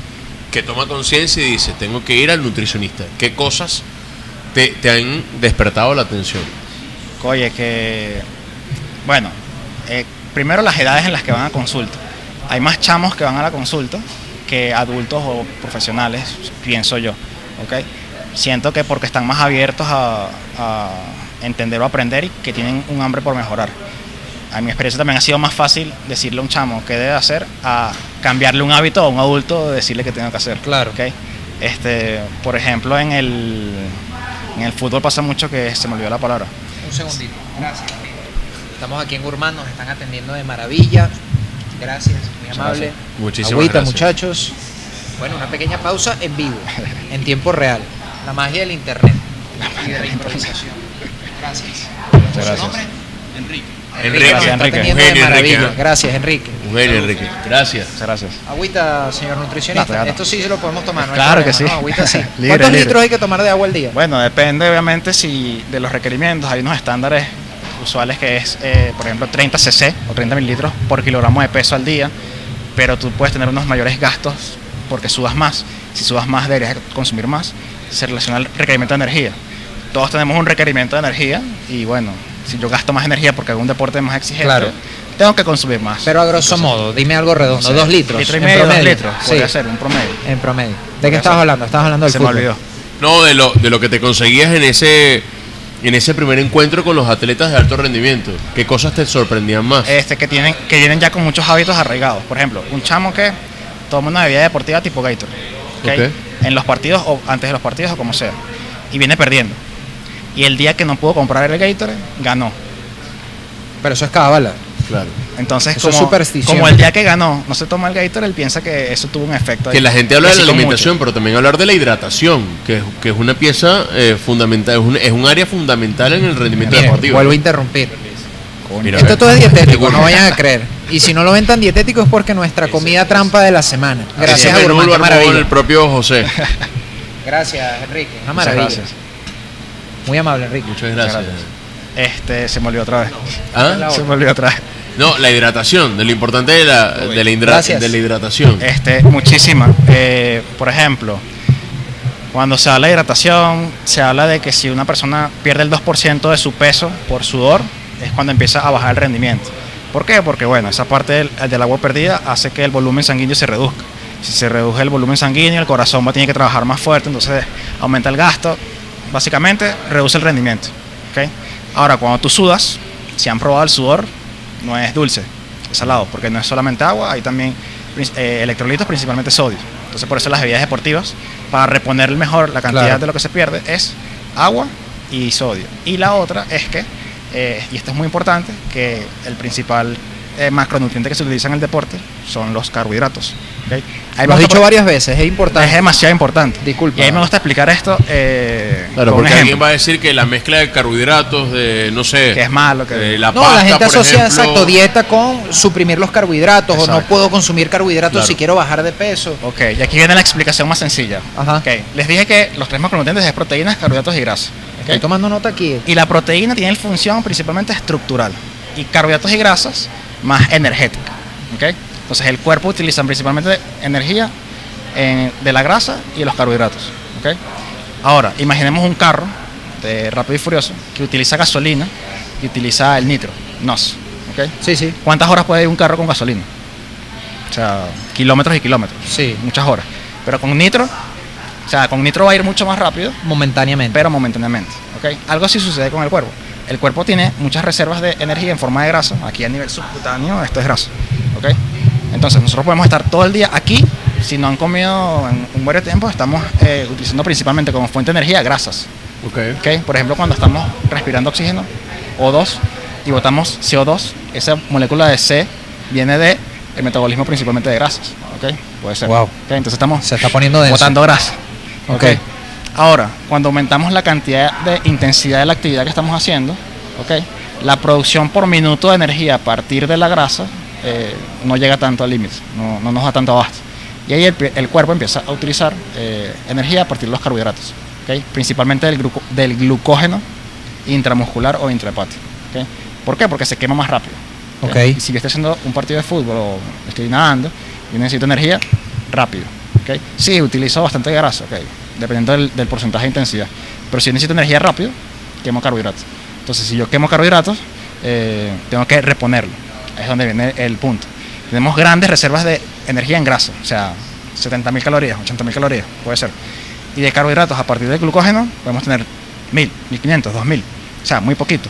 Que toma conciencia y dice, tengo que ir al nutricionista. ¿Qué cosas te han despertado la atención? Oye, bueno, primero las edades en las que van a consulta. Hay más chamos que van a la consulta que adultos o profesionales, pienso yo. ¿Okay? Siento que porque están más abiertos a entender o aprender y que tienen un hambre por mejorar. A mi experiencia también ha sido más fácil decirle a un chamo qué debe hacer a cambiarle un hábito a un adulto, decirle qué tiene que hacer. Claro. ¿Okay? Por ejemplo, en el fútbol pasa mucho que se me olvidó la palabra. Un segundito. Gracias. Estamos aquí en Gurmán, nos están atendiendo de maravilla. Gracias, muy amable. Muchísimas Agüita, gracias. Muchachos. Bueno, una pequeña pausa en vivo, en tiempo real. La magia del internet y de la improvisación. Gracias. Gracias. ¿Su nombre? Enrique. Nos está atendiendo de maravilla. Gracias, Enrique. Eugenio Enrique. Gracias. Muchas gracias. Agüita, señor nutricionista. Claro. Esto sí se lo podemos tomar, ¿no? Claro hay que problema, sí. ¿no? Agüita sí. Libre, ¿Cuántos libre. litros hay que tomar de agua al día? Bueno, depende obviamente de los requerimientos. Hay unos estándares usuales que es, por ejemplo, 30 cc o 30 mililitros por kilogramo de peso al día, pero tú puedes tener unos mayores gastos porque sudas más. Si sudas más, deberías consumir más. Se relaciona al requerimiento de energía. Todos tenemos un requerimiento de energía y bueno, si yo gasto más energía porque hago un deporte más exigente, Claro, tengo que consumir más. pero a grosso modo, dime algo redondo, No sé, 2 litros. litro y en medio, 2 promedio. litros, Sí, podría ser un promedio. en promedio. ¿De qué Podría estabas ser. hablando? Estabas hablando del Se me fútbol. olvidó. No, de lo que te conseguías en ese primer encuentro con los atletas de alto rendimiento. ¿Qué cosas te sorprendían más? Que vienen ya con muchos hábitos arraigados. Por ejemplo, un chamo que toma una bebida deportiva tipo Gatorade, ¿okay? Ok. En los partidos o antes de los partidos o como sea, y viene perdiendo. Y el día que no pudo comprar el Gatorade, ganó. Pero eso es cábala. Claro. Entonces, Eso es superstición. como el día que ganó no se toma el Gatorade, él piensa que eso tuvo un efecto. Que ahí. la gente habla Y de la así con alimentación, mucho. pero también hablar de la hidratación, que es una pieza fundamental, es un área fundamental en el rendimiento Miren, deportivo. vuelvo a interrumpir. Coño. Mira, Esto todo es dietético, no vayan a creer. Y si no lo ven tan dietético es porque nuestra comida trampa de la semana. Gracias Ese a menú Gurmán, lo qué armó maravilla. el propio José. Gracias, Enrique. Una Muchas maravilla. gracias. Muy amable, Enrique. Muchas gracias. Se me olvidó otra vez. ¿Ah? Se me olvidó otra vez. No, la hidratación, de lo importante de Gracias. de la hidratación. Muchísima. Por ejemplo, cuando se habla de hidratación, se habla de que si una persona pierde el 2% de su peso por sudor, es cuando empieza a bajar el rendimiento. ¿Por qué? Porque bueno, esa parte del agua perdida hace que el volumen sanguíneo se reduzca. Si se reduce el volumen sanguíneo, el corazón va a tener que trabajar más fuerte, entonces aumenta el gasto. Básicamente, reduce el rendimiento. ¿Okay? Ahora, cuando tú sudas, si han probado el sudor, no es dulce, es salado, porque no es solamente agua, hay también electrolitos, principalmente sodio. Entonces, por eso las bebidas deportivas, para reponer mejor la cantidad Claro. de lo que se pierde, es agua y sodio. Y la otra es que, y esto es muy importante, que el principal macronutriente que se utiliza en el deporte son los carbohidratos. ¿Okay? Lo has dicho varias veces, es importante. Es demasiado importante. Disculpa. Y a mí me gusta explicar esto. Claro, con un porque ejemplo, alguien va a decir que la mezcla de carbohidratos, de no sé, que es malo. Que... la No, pasta, la gente por asocia ejemplo, exacto dieta con suprimir los carbohidratos o no Exacto. puedo consumir carbohidratos Claro. si quiero bajar de peso. Ok, y aquí viene la explicación más sencilla. Ajá. Ok, les dije que los tres macronutrientes es proteínas, carbohidratos y grasa. ¿Ok? Estoy tomando nota aquí. Y la proteína tiene función principalmente estructural. Y carbohidratos y grasas más energética. ¿Ok? Entonces el cuerpo utiliza principalmente energía de la grasa y de los carbohidratos. ¿Ok? Ahora, imaginemos un carro de Rápido y Furioso que utiliza gasolina y utiliza el nitro, NOS. ¿Ok? Sí, sí. ¿Cuántas horas puede ir un carro con gasolina? O sea, kilómetros y kilómetros. Sí, Muchas horas. Pero con nitro, o sea, con nitro va a ir mucho más rápido, momentáneamente. pero momentáneamente. ¿Ok? Algo así sucede con el cuerpo. El cuerpo tiene muchas reservas de energía en forma de grasa. Aquí a nivel subcutáneo esto es grasa. ¿Ok? Entonces nosotros podemos estar todo el día aquí. Si no han comido en un buen tiempo, estamos utilizando principalmente como fuente de energía grasas. ¿Ok? Por ejemplo, cuando estamos respirando oxígeno, O2, y botamos CO2, esa molécula de C viene de el metabolismo principalmente de grasas. ¿Ok? Puede ser. Wow. ¿Ok? Entonces estamos Se está poniendo denso. botando grasa. Ok. Ahora, cuando aumentamos la cantidad de intensidad de la actividad que estamos haciendo, ¿ok? La producción por minuto de energía a partir de la grasa no llega tanto al límite, no nos da tanto abasto. Y ahí el cuerpo empieza a utilizar energía a partir de los carbohidratos, ¿ok? Principalmente del glucógeno intramuscular o intrahepático. ¿Ok? ¿Por qué? Porque se quema más rápido. Ok. Y si yo estoy haciendo un partido de fútbol o estoy nadando, yo necesito energía rápido. ¿Ok? Sí, utilizo bastante grasa, ¿ok? Dependiendo del porcentaje de intensidad. Pero si necesito energía rápido, quemo carbohidratos. Entonces, si yo quemo carbohidratos, tengo que reponerlo. Es donde viene el punto. Tenemos grandes reservas de energía en grasa, o sea, 70.000 calorías, 80.000 calorías, puede ser. Y de carbohidratos, a partir del glucógeno, podemos tener 1.000, 1.500, 2.000, o sea, muy poquito.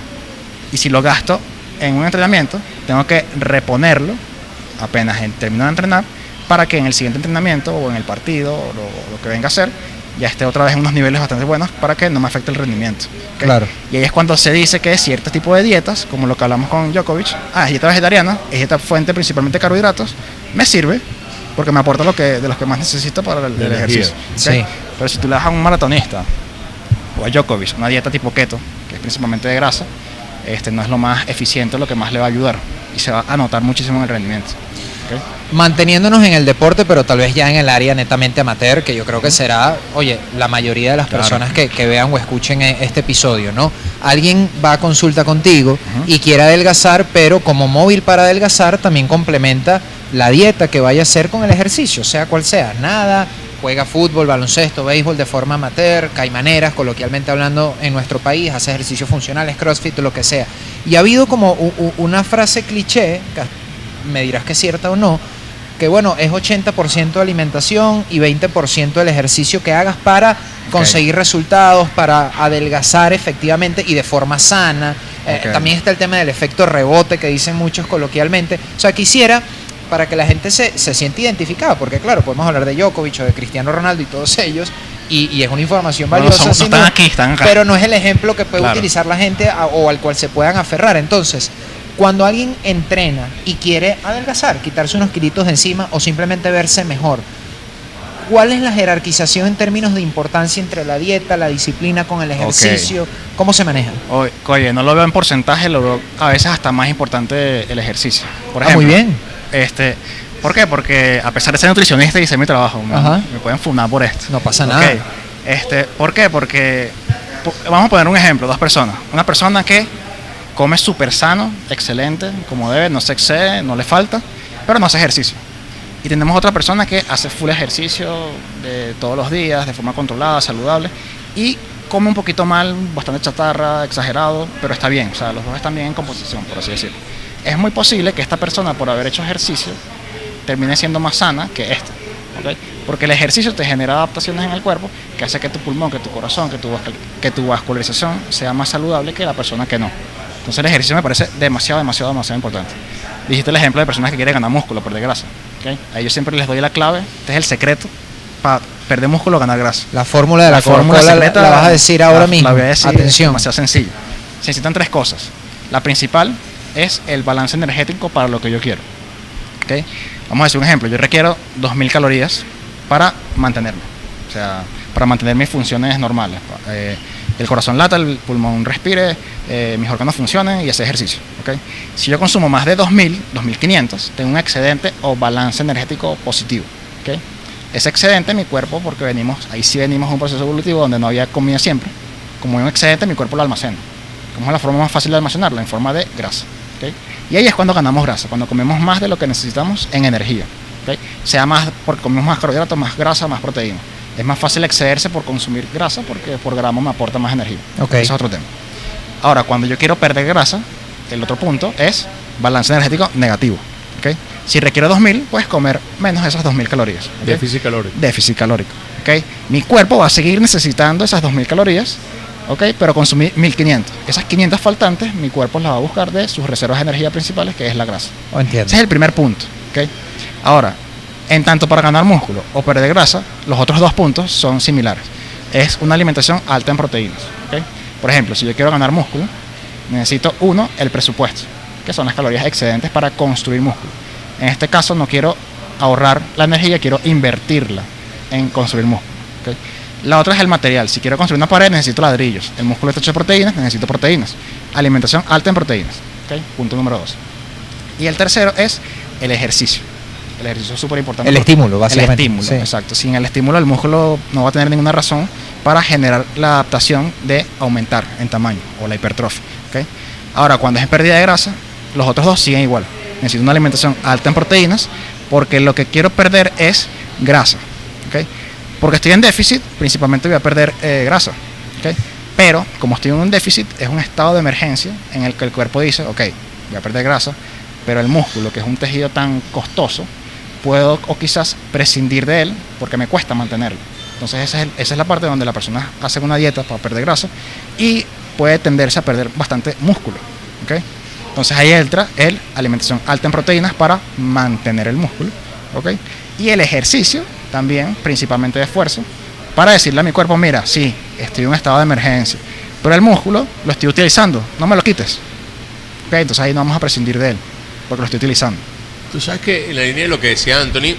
Y si lo gasto en un entrenamiento, tengo que reponerlo apenas termino de entrenar, para que en el siguiente entrenamiento o en el partido o lo que venga a hacer, ya esté otra vez en unos niveles bastante buenos para que no me afecte el rendimiento. ¿Okay? Claro. Y ahí es cuando se dice que cierto tipo de dietas, como lo que hablamos con Djokovic, es dieta vegetariana, es dieta fuente principalmente de carbohidratos, me sirve porque me aporta de los que más necesito para el ejercicio. ¿Okay? Sí. Pero si tú le das a un maratonista o a Djokovic una dieta tipo keto, que es principalmente de grasa, no es lo más eficiente, lo que más le va a ayudar y se va a notar muchísimo en el rendimiento. ¿Okay? Manteniéndonos en el deporte, pero tal vez ya en el área netamente amateur, que yo creo que será, oye, la mayoría de las personas que vean o escuchen este episodio, ¿no? Alguien va a consulta contigo y quiere adelgazar, pero como móvil para adelgazar también complementa la dieta que vaya a hacer con el ejercicio, sea cual sea, nada, juega fútbol, baloncesto, béisbol de forma amateur, caimaneras, coloquialmente hablando en nuestro país, hace ejercicios funcionales, crossfit, lo que sea. Y ha habido como una frase cliché, me dirás que es cierta o no, que bueno, es 80% alimentación y 20% el ejercicio que hagas para conseguir resultados, para adelgazar efectivamente y de forma sana. También está el tema del efecto rebote que dicen muchos coloquialmente. O sea, quisiera, para que la gente se sienta identificada, porque claro, podemos hablar de Djokovic o de Cristiano Ronaldo y todos ellos, y es una información valiosa, No están aquí, están acá. pero no es el ejemplo que puede utilizar la gente o al cual se puedan aferrar. Entonces, cuando alguien entrena y quiere adelgazar, quitarse unos kilitos de encima o simplemente verse mejor, ¿cuál es la jerarquización en términos de importancia entre la dieta, la disciplina con el ejercicio? ¿Cómo se maneja? Oye, no lo veo en porcentaje, lo veo a veces hasta más importante el ejercicio. Por ejemplo, muy bien. ¿Por qué? Porque a pesar de ser nutricionista y hice mi trabajo, me pueden funar por esto. No pasa nada. ¿Por qué? Porque vamos a poner un ejemplo, dos personas. Una persona que come súper sano, excelente, como debe, no se excede, no le falta, pero no hace ejercicio. Y tenemos otra persona que hace full ejercicio de todos los días, de forma controlada, saludable, y come un poquito mal, bastante chatarra, exagerado, pero está bien, o sea, los dos están bien en composición, por así decirlo. Es muy posible que esta persona, por haber hecho ejercicio, termine siendo más sana que esta, ¿okay? Porque el ejercicio te genera adaptaciones en el cuerpo que hace que tu pulmón, que tu corazón, que tu vascularización sea más saludable que la persona que no. Entonces el ejercicio me parece demasiado importante. Dijiste el ejemplo de personas que quieren ganar músculo, perder grasa. ¿Okay? A ellos siempre les doy la clave, este es el secreto para perder músculo o ganar grasa. La fórmula de la fórmula secreta la vas a decir ahora mismo. La voy a decir, atención. demasiado sencillo. Se necesitan tres cosas. La principal es el balance energético para lo que yo quiero. ¿Okay? Vamos a decir un ejemplo, yo requiero 2000 calorías para mantenerme, o sea, para mantener mis funciones normales. El corazón lata, el pulmón respire, mis órganos funcionen y ese ejercicio. ¿Okay? Si yo consumo más de 2000, 2500, tengo un excedente o balance energético positivo. ¿Okay? Ese excedente mi cuerpo, porque ahí sí venimos a un proceso evolutivo donde no había comida siempre, como hay un excedente mi cuerpo lo almacena. ¿Cómo es la forma más fácil de almacenarlo? En forma de grasa. ¿Okay? Y ahí es cuando ganamos grasa, cuando comemos más de lo que necesitamos en energía. ¿Okay? Sea más porque comemos más carbohidratos, más grasa, más proteína. Es más fácil excederse por consumir grasa porque por gramo me aporta más energía. Okay. Ese es otro tema. Ahora, cuando yo quiero perder grasa, el otro punto es balance energético negativo. ¿Okay? Si requiero 2000, puedes comer menos de esas 2000 calorías. ¿Okay? Déficit calórico. Déficit calórico. ¿Okay? Mi cuerpo va a seguir necesitando esas 2000 calorías, ¿okay? Pero consumir 1500. Esas 500 faltantes, mi cuerpo las va a buscar de sus reservas de energía principales, que es la grasa. Entiendo. Ese es el primer punto. ¿Okay? Ahora, en tanto para ganar músculo o perder grasa, los otros dos puntos son similares. Es una alimentación alta en proteínas. ¿Okay? Por ejemplo, si yo quiero ganar músculo, necesito el presupuesto, que son las calorías excedentes para construir músculo. En este caso no quiero ahorrar la energía, quiero invertirla en construir músculo. ¿Okay? La otra es el material. Si quiero construir una pared, necesito ladrillos. El músculo está hecho de proteínas, necesito proteínas. Alimentación alta en proteínas. ¿Okay? Punto número 2. Y el tercero es el ejercicio. El ejercicio es súper importante. El estímulo, básicamente. El estímulo, sí. Exacto. Sin el estímulo, el músculo no va a tener ninguna razón para generar la adaptación de aumentar en tamaño o la hipertrofia. ¿Okay? Ahora, cuando es pérdida de grasa, los otros dos siguen igual. Necesito una alimentación alta en proteínas porque lo que quiero perder es grasa. ¿Okay? Porque estoy en déficit, principalmente voy a perder grasa. ¿Okay? Pero, como estoy en un déficit, es un estado de emergencia en el que el cuerpo dice, ok, voy a perder grasa, pero el músculo, que es un tejido tan costoso, puedo o quizás prescindir de él porque me cuesta mantenerlo. Entonces esa es la parte donde la persona hace una dieta para perder grasa y puede tenderse a perder bastante músculo. ¿Okay? Entonces ahí entra el alimentación alta en proteínas para mantener el músculo. ¿Okay? Y el ejercicio también, principalmente de esfuerzo, para decirle a mi cuerpo, mira, sí, estoy en un estado de emergencia, pero el músculo lo estoy utilizando, no me lo quites. ¿Okay? Entonces ahí no vamos a prescindir de él porque lo estoy utilizando. Tú sabes que en la línea de lo que decía Anthony,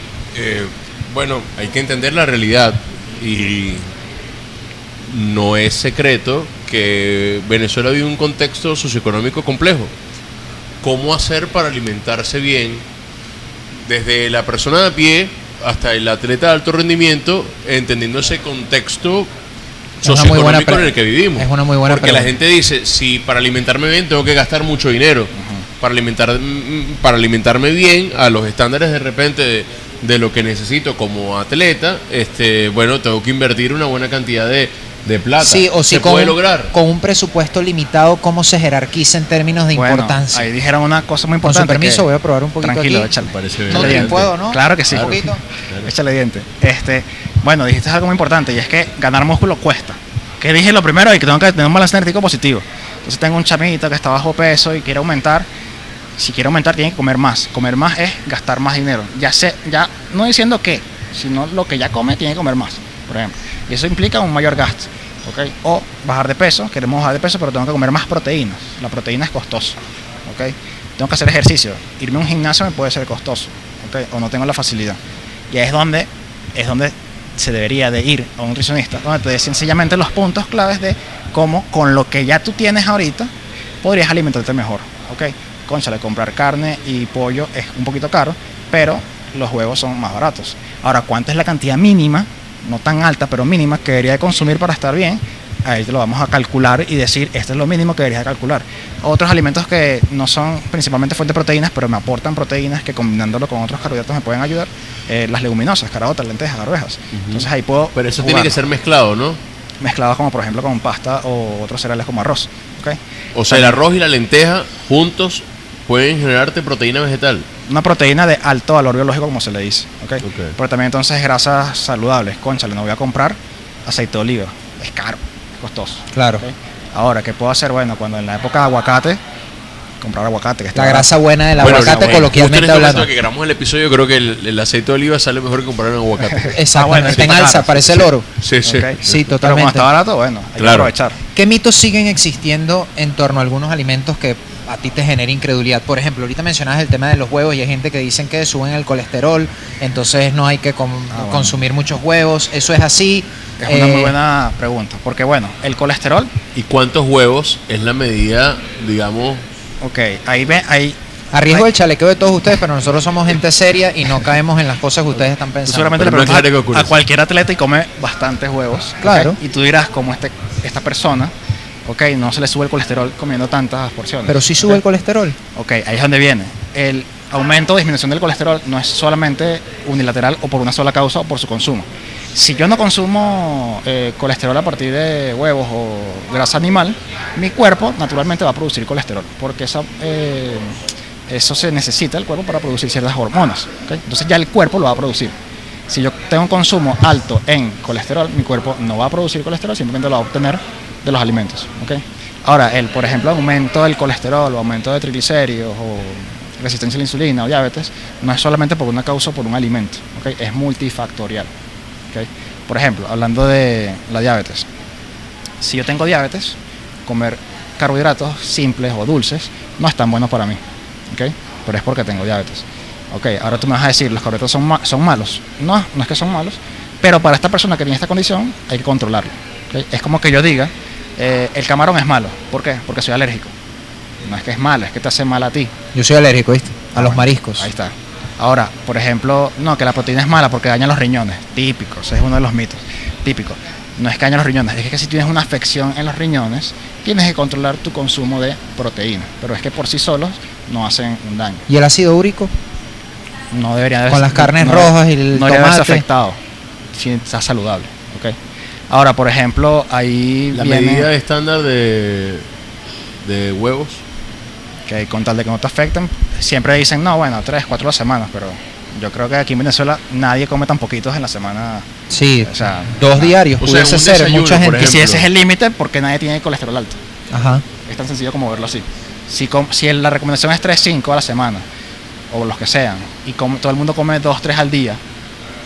bueno, hay que entender la realidad y no es secreto que Venezuela vive un contexto socioeconómico complejo. ¿Cómo hacer para alimentarse bien desde la persona de a pie hasta el atleta de alto rendimiento, entendiendo ese contexto socioeconómico en el que vivimos? Es una muy buena Porque pregunta. la gente dice, si para alimentarme bien tengo que gastar mucho dinero. Para alimentarme bien a los estándares de repente de lo que necesito como atleta, bueno, tengo que invertir una buena cantidad de plata. Sí, o si ¿Se puede lograr? Con un presupuesto limitado, ¿cómo se jerarquiza en términos de importancia? Ahí dijeron una cosa muy Con importante. su permiso, voy a probar un poquito tranquilo, aquí. échale. Parece bien. No te puedo, ¿no? Claro que sí. Un poquito. Échale diente. Bueno, dijiste algo muy importante y es que ganar músculo cuesta. Que dije lo primero y que tengo que tener un balance energético positivo. Entonces tengo un chamito que está bajo peso y quiere aumentar. Si quiere aumentar tiene que comer más. Comer más es gastar más dinero. Ya no diciendo qué, sino lo que ya come tiene que comer más, por ejemplo. Y eso implica un mayor gasto. ¿Okay? O bajar de peso, queremos bajar de peso, pero tengo que comer más proteínas. La proteína es costosa. ¿Okay? Tengo que hacer ejercicio. Irme a un gimnasio me puede ser costoso. ¿Okay? O no tengo la facilidad. Y es donde se debería de ir a un nutricionista, donde te dé sencillamente los puntos claves de cómo con lo que ya tú tienes ahorita podrías alimentarte mejor. ¿Okay? Cónchale, comprar carne y pollo es un poquito caro, pero los huevos son más baratos. Ahora, ¿cuánta es la cantidad mínima? No tan alta, pero mínima, que debería de consumir para estar bien. Ahí te lo vamos a calcular y decir, esto es lo mínimo que deberías de calcular. Otros alimentos que no son principalmente fuente de proteínas, pero me aportan proteínas que combinándolo con otros carbohidratos me pueden ayudar. Las leguminosas, caraotas, lentejas, arvejas. Entonces ahí puedo Pero eso jugar. tiene que ser mezclado, ¿no? Mezclados como por ejemplo con pasta o otros cereales como arroz. ¿Okay? O sea, el arroz y la lenteja juntos pueden generarte proteína vegetal. Una proteína de alto valor biológico, como se le dice. ¿Okay? Ok. Pero también entonces grasas saludables. Cónchale, no voy a comprar aceite de oliva. Es caro, es costoso. Claro. ¿Okay? Ahora, ¿qué puedo hacer? Bueno, cuando en la época de aguacate, comprar aguacate. Que está La barato. grasa buena del Bueno, aguacate, justo coloquialmente en este momento hablando. que grabamos el episodio, creo que el aceite de oliva sale mejor que comprar un aguacate. Exactamente, bueno, está en sí, alza, claro, parece sí, el oro. Sí, sí. ¿Okay? Sí, Pero totalmente. como está barato, bueno, hay que Claro. aprovechar. ¿Qué mitos siguen existiendo en torno a algunos alimentos que a ti te genera incredulidad. Por ejemplo, ahorita mencionabas el tema de los huevos y hay gente que dicen que suben el colesterol, entonces no hay que consumir muchos huevos. ¿Eso es así? Es una muy buena pregunta, porque bueno, el colesterol... ¿Y cuántos huevos es la medida, digamos? Ok, ahí Arriesgo el chalequeo de todos ustedes, pero nosotros somos gente seria y no caemos en las cosas que ustedes están pensando. Seguramente le preguntas a cualquier atleta y come bastantes huevos. Claro. ¿Okay? Y tú dirás, como esta persona, ok, no se le sube el colesterol comiendo tantas porciones. Pero sí sube el colesterol. Ok, ahí es donde viene. El aumento o disminución del colesterol no es solamente unilateral o por una sola causa o por su consumo. Si yo no consumo colesterol a partir de huevos o grasa animal, mi cuerpo naturalmente va a producir colesterol, porque eso se necesita el cuerpo para producir ciertas hormonas. ¿Okay? Entonces ya el cuerpo lo va a producir. Si yo tengo un consumo alto en colesterol, mi cuerpo no va a producir colesterol, simplemente lo va a obtener de los alimentos. ¿Okay? Ahora, por ejemplo, aumento del colesterol o aumento de triglicéridos o resistencia a la insulina o diabetes, no es solamente por una causa o por un alimento. ¿Okay? Es multifactorial. ¿Okay? Por ejemplo, hablando de la diabetes. Si yo tengo diabetes, comer carbohidratos simples o dulces no es tan bueno para mí. ¿Okay? Pero es porque tengo diabetes. Okay, ahora tú me vas a decir, ¿los carbohidratos son malos? No es que son malos, pero para esta persona que tiene esta condición hay que controlarlo. ¿Okay? Es como que yo diga, el camarón es malo. ¿Por qué? Porque soy alérgico. No es que es malo, es que te hace mal a ti. Yo soy alérgico, ¿viste? A los mariscos. Ahí está. Ahora, por ejemplo, no, que la proteína es mala porque daña los riñones. Típico, ese es uno de los mitos. Típico. No es que daña los riñones, es que si tienes una afección en los riñones, tienes que controlar tu consumo de proteína. Pero es que por sí solos no hacen un daño. ¿Y el ácido úrico? No debería haber, con las carnes rojas y el no tomate. Afectado si está saludable. ¿Okay? Ahora, por ejemplo, ahí la medida estándar de huevos, que con tal de que no te afecten, siempre dicen, no, bueno, 3, 4 semanas, pero yo creo que aquí en Venezuela nadie come tan poquitos en la semana. Sí, o sea, 2 diarios, o sea, pudiese ser, mucha gente. Y si ese es el límite, porque nadie tiene colesterol alto. Ajá. Es tan sencillo como verlo así. Si la recomendación es 3, 5 a la semana, o los que sean, y todo el mundo come 2, 3 al día,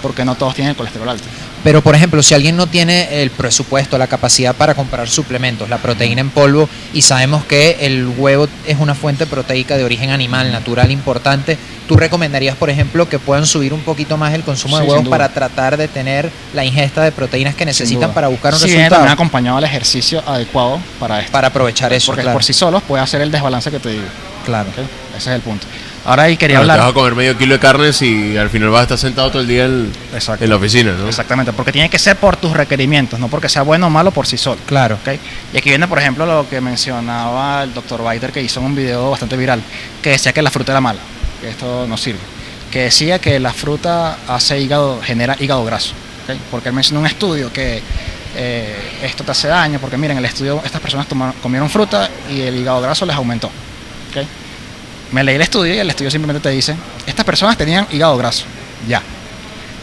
porque no todos tienen el colesterol alto. Pero, por ejemplo, si alguien no tiene el presupuesto, la capacidad para comprar suplementos, la proteína en polvo, y sabemos que el huevo es una fuente proteica de origen animal, natural, importante, ¿tú recomendarías, por ejemplo, que puedan subir un poquito más el consumo de huevos para tratar de tener la ingesta de proteínas que necesitan para buscar un resultado? También acompañado al ejercicio adecuado para esto. Para aprovechar eso, porque claro. Por sí solos puede hacer el desbalance que te digo. Claro. ¿Okay? Ese es el punto. Ahora ahí quería hablar. Te vas a comer medio kilo de carne si al final vas a estar sentado todo el día en la oficina, ¿no? Exactamente, porque tiene que ser por tus requerimientos, no porque sea bueno o malo por sí solo. Claro. ¿Okay? Y aquí viene, por ejemplo, lo que mencionaba el Dr. Biter, que hizo un video bastante viral, que decía que la fruta era mala, que esto no sirve. Que decía que la fruta genera hígado graso. ¿Okay? Porque él mencionó un estudio que esto te hace daño, porque miren, el estudio, estas personas comieron fruta y el hígado graso les aumentó. ¿Okay? Me leí el estudio y el estudio simplemente te dice, estas personas tenían hígado graso, ya.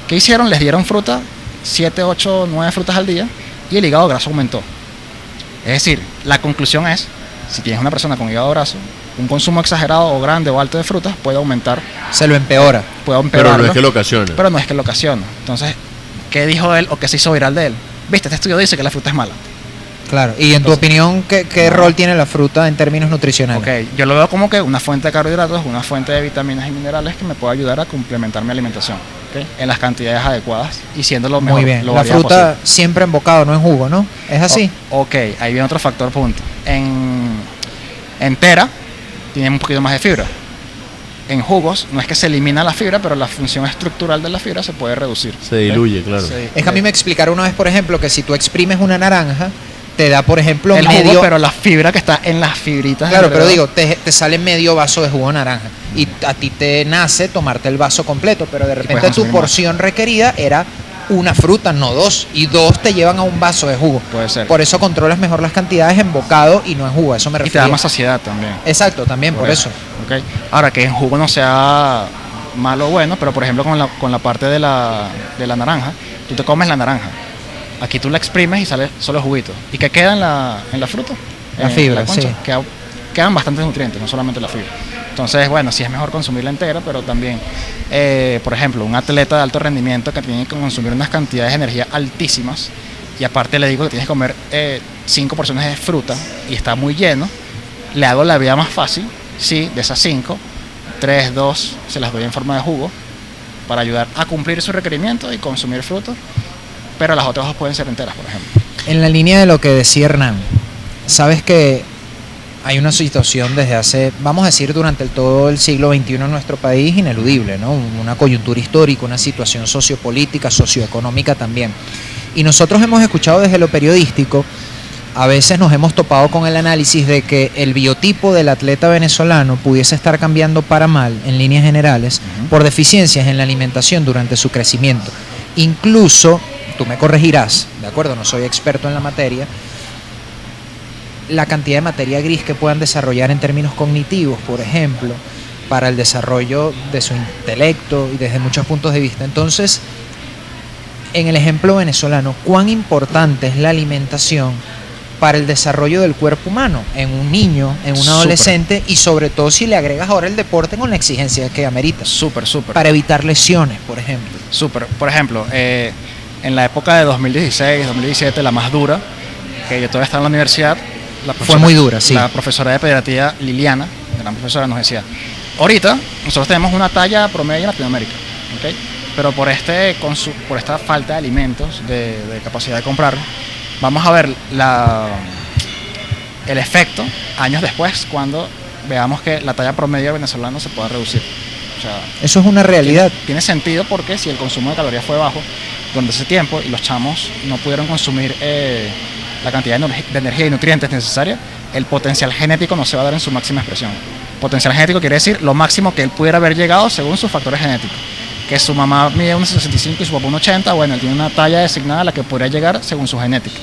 ¿Qué hicieron? Les dieron fruta, 7, 8, 9 frutas al día y el hígado graso aumentó. Es decir, la conclusión es, si tienes una persona con hígado graso, un consumo exagerado o grande o alto de frutas puede aumentar. Se lo empeora. Puede empeorarlo, pero no es que lo ocasiona. Pero no es que lo ocasiona. Entonces, ¿qué dijo él o qué se hizo viral de él? Viste, este estudio dice que la fruta es mala. Claro, y en tu opinión, ¿qué rol tiene la fruta en términos nutricionales? Ok, yo lo veo como que una fuente de carbohidratos, una fuente de vitaminas y minerales que me puede ayudar a complementar mi alimentación, ¿okay? En las cantidades adecuadas y siendo lo mejor. Muy bien, lo la fruta posible. siempre en bocado, no en jugo, ¿no? ¿Es así? Ok, ahí viene otro factor, punto. Entera tiene un poquito más de fibra. En jugos no es que se elimina la fibra, pero la función estructural de la fibra se puede reducir. Se diluye, claro. Es que a mí me explicaron una vez, por ejemplo, que si tú exprimes una naranja, te da, por ejemplo, el medio... jugo, pero la fibra que está en las fibritas. Claro, pero digo, te sale medio vaso de jugo de naranja y a ti te nace tomarte el vaso completo, pero de repente tu porción requerida era una fruta, no 2, y 2 te llevan a un vaso de jugo. Puede ser. Por eso controlas mejor las cantidades en bocado y no en jugo, a eso me refiero. Y te da más saciedad también. Exacto, también por eso. Okay. Ahora, que en jugo no sea malo o bueno, pero por ejemplo con la parte de la naranja, tú te comes la naranja. Aquí tú la exprimes y sale solo juguito. ¿Y qué queda en la fruta? La fibra, la concha. sí. Quedan bastantes nutrientes, no solamente la fibra. Entonces, bueno, sí es mejor consumirla entera, pero también, por ejemplo, un atleta de alto rendimiento que tiene que consumir unas cantidades de energía altísimas, y aparte le digo que tienes que comer 5 porciones de fruta y está muy lleno, le hago la vida más fácil. Sí, de esas 5, 3, 2 se las doy en forma de jugo para ayudar a cumplir su requerimiento y consumir frutos, pero las otras 2 pueden ser enteras, por ejemplo. En la línea de lo que decía Hernán, sabes que hay una situación desde hace, vamos a decir, durante todo el siglo XXI en nuestro país ineludible, ¿no? Una coyuntura histórica, una situación sociopolítica, socioeconómica también. Y nosotros hemos escuchado desde lo periodístico, a veces nos hemos topado con el análisis de que el biotipo del atleta venezolano pudiese estar cambiando para mal, en líneas generales, por deficiencias en la alimentación durante su crecimiento. Incluso, tú me corregirás, ¿de acuerdo? No soy experto en la materia, la cantidad de materia gris que puedan desarrollar en términos cognitivos, por ejemplo, para el desarrollo de su intelecto y desde muchos puntos de vista. Entonces, en el ejemplo venezolano, ¿cuán importante es la alimentación para el desarrollo del cuerpo humano en un niño, en un adolescente, y sobre todo si le agregas ahora el deporte con la exigencia que amerita? Súper. Para evitar lesiones, por ejemplo. Súper. Por ejemplo, en la época de 2016, 2017, la más dura, que yo todavía estaba en la universidad, fue muy dura, sí. La profesora de pediatría, Liliana, gran profesora, nos decía, ahorita nosotros tenemos una talla promedio en Latinoamérica, ¿okay? Pero por esta falta de alimentos, de capacidad de comprar, vamos a ver el efecto años después cuando veamos que la talla promedio venezolana se pueda reducir. O sea, eso es una realidad. Tiene sentido porque si el consumo de calorías fue bajo durante ese tiempo y los chamos no pudieron consumir la cantidad de energía y nutrientes necesarias, el potencial genético no se va a dar en su máxima expresión. Potencial genético quiere decir lo máximo que él pudiera haber llegado según sus factores genéticos. Que su mamá mide 1,65 y su papá 1,80, bueno, él tiene una talla designada a la que podría llegar según su genética.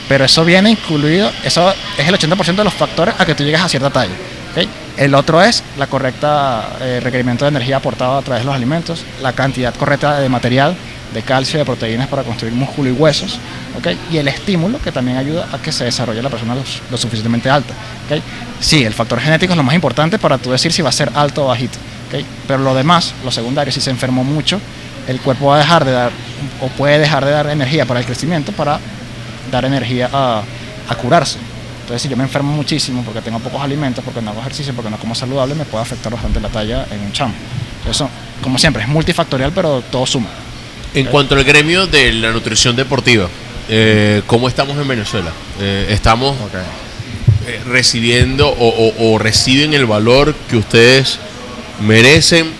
Pero eso viene incluido, eso es el 80% de los factores a que tú llegas a cierta talla. ¿Okay? El otro es la correcta requerimiento de energía aportado a través de los alimentos, la cantidad correcta de material, de calcio y de proteínas para construir músculo y huesos, ¿okay? Y el estímulo que también ayuda a que se desarrolle la persona lo suficientemente alta. ¿Okay? Sí, el factor genético es lo más importante para tú decir si va a ser alto o bajito. ¿Okay? Pero lo demás, lo secundario, si se enfermó mucho, el cuerpo va a dejar de dar o puede dejar de dar energía para el crecimiento para dar energía a curarse. Entonces, si yo me enfermo muchísimo porque tengo pocos alimentos, porque no hago ejercicio, porque no como saludable, me puede afectar bastante la talla en un chamo. Eso, como siempre, es multifactorial, pero todo suma. En cuanto al gremio de la nutrición deportiva, ¿cómo estamos en Venezuela? ¿Estamos recibiendo o reciben el valor que ustedes merecen?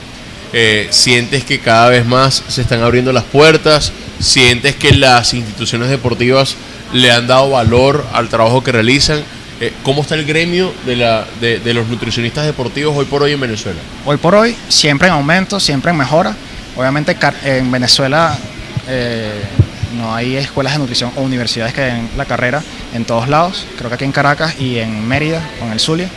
¿Sientes que cada vez más se están abriendo las puertas? ¿Sientes que las instituciones deportivas le han dado valor al trabajo que realizan? ¿Cómo está el gremio de los nutricionistas deportivos hoy por hoy en Venezuela? Hoy por hoy, siempre en aumento, siempre en mejora. Obviamente en Venezuela no hay escuelas de nutrición o universidades que den la carrera en todos lados. Creo que aquí en Caracas y en Mérida, con el Zulia,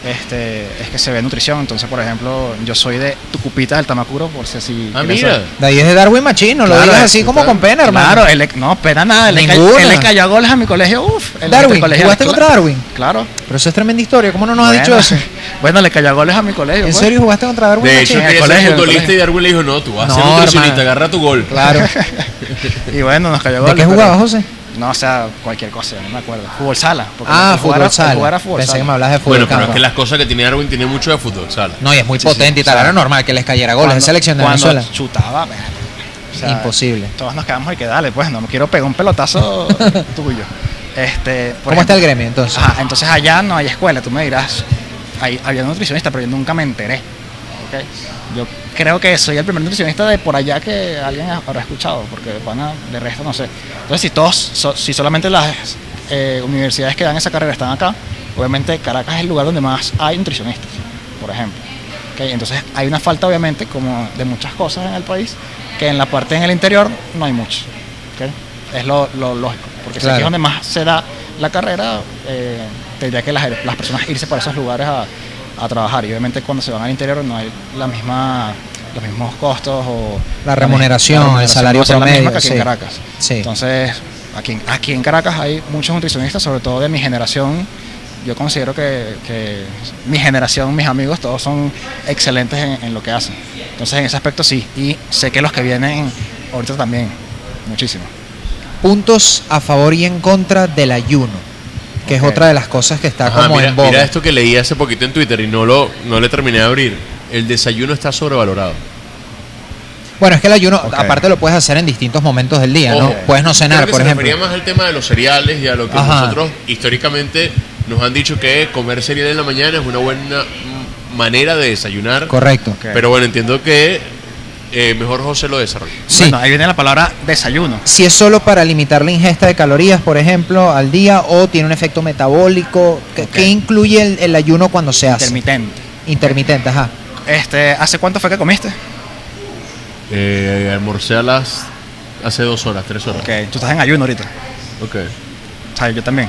es que se ve nutrición. Entonces, por ejemplo, yo soy de Tucupita del Tamacuro, por si así. Mira. De ahí es de Darwin Machín, no lo digas así como con pena, hermano. Claro, no, pena nada. Él le cayó a goles a mi colegio. Darwin, ¿jugaste contra Darwin? Claro. Pero eso es tremenda historia, ¿cómo no nos has dicho eso? Bueno, le cayó a goles a mi colegio. ¿En serio jugaste contra Darwin De Machín? hecho, quería ser futbolista y Darwin le dijo, no, tú vas a ser nutricionista, agarra tu gol. Claro. Y bueno, nos cayó a goles. ¿De qué jugabas, José? No, o sea, cualquier cosa, no me acuerdo. Fútbol sala. Fútbol sala. Jugar a fútbol Pensé sala. que me hablabas de fútbol Bueno, pero campo. es que las cosas que tiene Darwin tiene mucho de fútbol sala. No, y es muy potente y tal. Era normal que les cayera goles de selección de Venezuela. Cuando chutaba, o sea, imposible. Todos nos quedamos y que dale, pues no me quiero pegar un pelotazo tuyo. ¿Cómo está el gremio entonces? Entonces allá no hay escuela, tú me dirás, había nutricionista, pero yo nunca me enteré. ¿Okay? Yo creo que soy el primer nutricionista de por allá que alguien habrá escuchado, porque de resto no sé. Entonces, si solamente las universidades que dan esa carrera están acá, obviamente Caracas es el lugar donde más hay nutricionistas, por ejemplo. ¿Okay? Entonces hay una falta, obviamente, como de muchas cosas en el país, que en la parte en el interior no hay mucho. ¿Okay? Es lo lógico, porque si aquí es donde más se da la carrera, tendría que las personas irse para esos lugares a trabajar, y obviamente cuando se van al interior no hay los mismos costos o la remuneración, el salario no promedio, la misma que aquí en Caracas. Sí. Entonces aquí en Caracas hay muchos nutricionistas, sobre todo de mi generación. Yo considero que mi generación, mis amigos, todos son excelentes en lo que hacen. Entonces en ese aspecto sí, y sé que los que vienen ahorita también, muchísimo. Puntos a favor y en contra del ayuno. que Ok. es otra de las cosas que está como mira, en boga. mira esto que leí hace poquito en Twitter y no le terminé de abrir. El desayuno está sobrevalorado. Bueno, es que el ayuno, Ok. aparte lo puedes hacer en distintos momentos del día, ¿no? Ojo, Puedes no cenar, creo que por se ejemplo. refería más al tema de los cereales y a lo que Ajá. nosotros históricamente nos han dicho que comer cereal en la mañana es una buena manera de desayunar. Correcto. Ok. Pero bueno, entiendo que mejor José lo desarrolla. Sí. Bueno, ahí viene la palabra desayuno. Si es solo para limitar la ingesta de calorías, por ejemplo, al día, o tiene un efecto metabólico, Ok. ¿qué incluye el ayuno cuando se hace? Intermitente. Intermitente, ajá. ¿Hace cuánto fue que comiste? Almorcé hace 2 horas, 3 horas. Ok, tú estás en ayuno ahorita. Ok. O sea, yo también.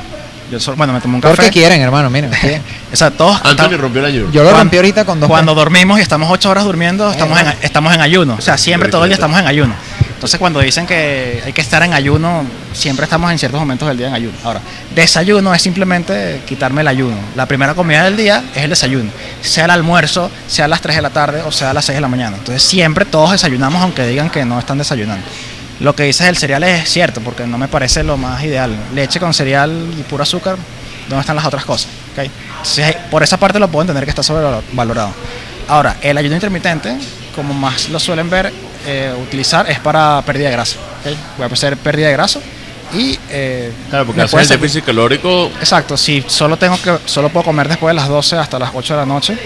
Bueno, me tomé un Porque café. quieren, hermano, miren. aquí. O sea, todos Anthony rompió el ayuno. Yo lo Cuando- rompí ahorita con 2 cuando dormimos y estamos 8 horas durmiendo, Bueno. estamos en ayuno. O sea, siempre todo el día Ahorita. estamos en ayuno. Entonces, cuando dicen que hay que estar en ayuno, siempre estamos en ciertos momentos del día en ayuno. Ahora, desayuno es simplemente quitarme el ayuno. La primera comida del día es el desayuno. Sea el almuerzo, sea a las 3 de la tarde o sea a las 6 de la mañana. Entonces, siempre todos desayunamos, aunque digan que no están desayunando. Lo que dices del cereal es cierto, porque no me parece lo más ideal. Leche con cereal y puro azúcar, ¿dónde están las otras cosas? ¿Ok? Entonces, por esa parte lo puedo entender que está sobrevalorado. Ahora, el ayuno intermitente, como más lo suelen ver, utilizar es para pérdida de grasa. ¿Ok? Voy a hacer pérdida de grasa y Claro, porque me hacer puede el servir- déficit calórico. Exacto, si solo puedo comer después de las 12 hasta las 8 de la noche,